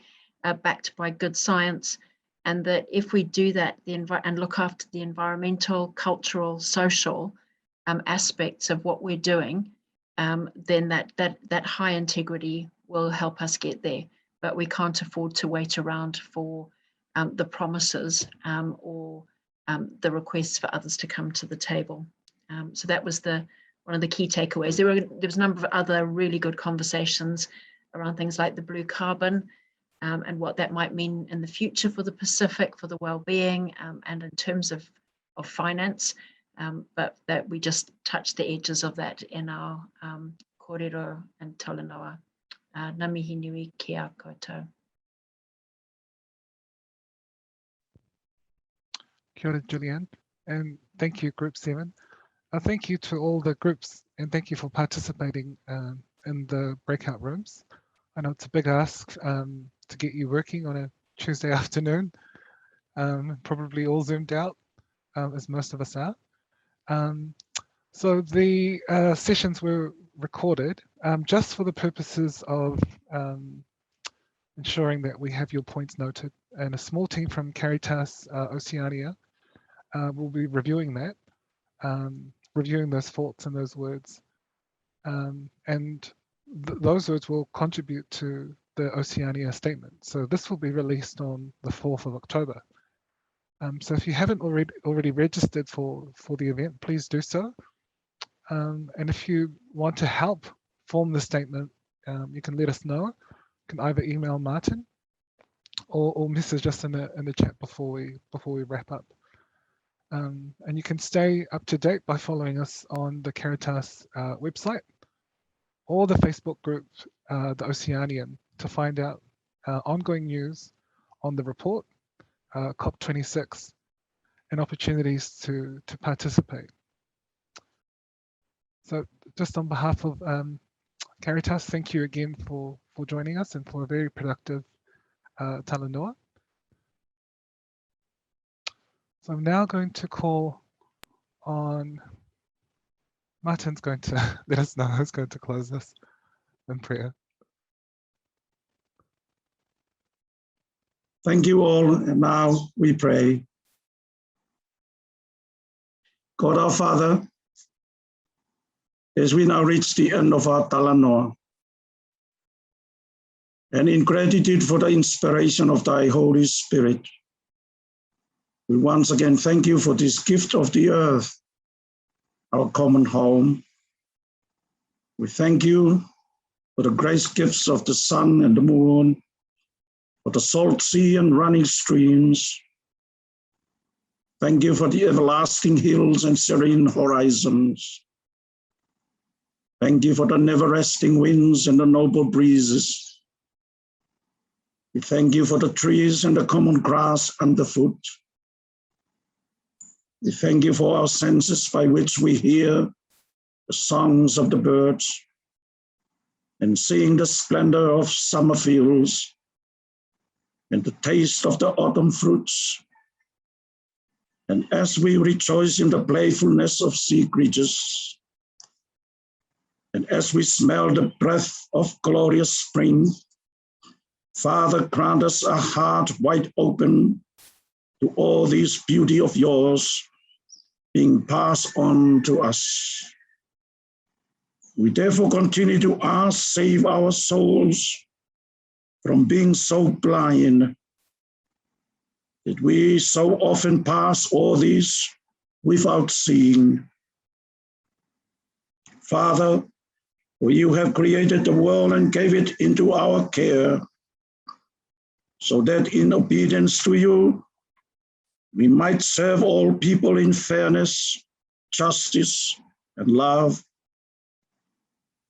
backed by good science, and that if we do that and look after the environmental, cultural, social aspects of what we're doing, then that high integrity will help us get there. But we can't afford to wait around for the promises or the requests for others to come to the table. So that was one of the key takeaways. There was a number of other really good conversations around things like the blue carbon and what that might mean in the future for the Pacific, for the well-being, and in terms of finance. But that we just touched the edges of that in our kōrero and Talanoa. Ngā mihi nui ki a koutou. Kia ora, Julianne, and thank you, Group 7. Thank you to all the groups, and thank you for participating in the breakout rooms. I know it's a big ask to get you working on a Tuesday afternoon, probably all zoomed out, as most of us are. So the sessions were recorded just for the purposes of ensuring that we have your points noted, and a small team from Caritas Oceania will be reviewing that, reviewing those thoughts and those words, and those words will contribute to the Oceania statement. So this will be released on the 4th of October. So if you haven't already registered for the event, please do so. And if you want to help form the statement, you can let us know. You can either email Martin or message us in the chat before we wrap up. And you can stay up to date by following us on the Caritas website or the Facebook group, the Oceanian, to find out ongoing news on the report, COP26, and opportunities to participate. So just on behalf of Caritas, thank you again for joining us and for a very productive Talanoa. So I'm now going to call on, Martin's going to let us know who's going to close this in prayer. Thank you all, and now we pray. God our Father, as we now reach the end of our Talanoa, and in gratitude for the inspiration of thy Holy Spirit, we once again thank you for this gift of the earth, our common home. We thank you for the grace gifts of the sun and the moon, for the salt sea and running streams. Thank you for the everlasting hills and serene horizons. Thank you for the never-resting winds and the noble breezes. We thank you for the trees and the common grass underfoot. We thank you for our senses by which we hear the songs of the birds and seeing the splendor of summer fields and the taste of the autumn fruits. And as we rejoice in the playfulness of sea creatures, and as we smell the breath of glorious spring, Father, grant us a heart wide open to all this beauty of yours being passed on to us. We therefore continue to ask, save our souls from being so blind that we so often pass all this without seeing. Father, for you have created the world and gave it into our care, so that in obedience to you, we might serve all people in fairness, justice, and love.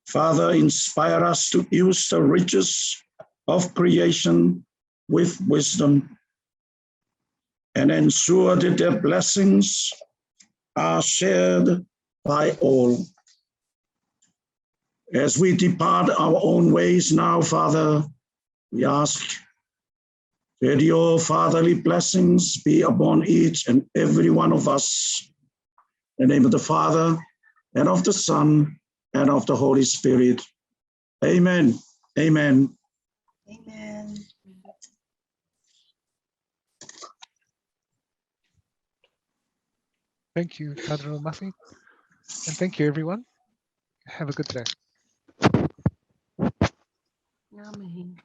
Father, inspire us to use the riches of creation with wisdom and ensure that their blessings are shared by all. As we depart our own ways now, Father, we ask that your fatherly blessings be upon each and every one of us. In the name of the Father, and of the Son, and of the Holy Spirit. Amen. Amen. Amen. Thank you, Cardinal Muffy. And thank you, everyone. Have a good day. Ngā mihi.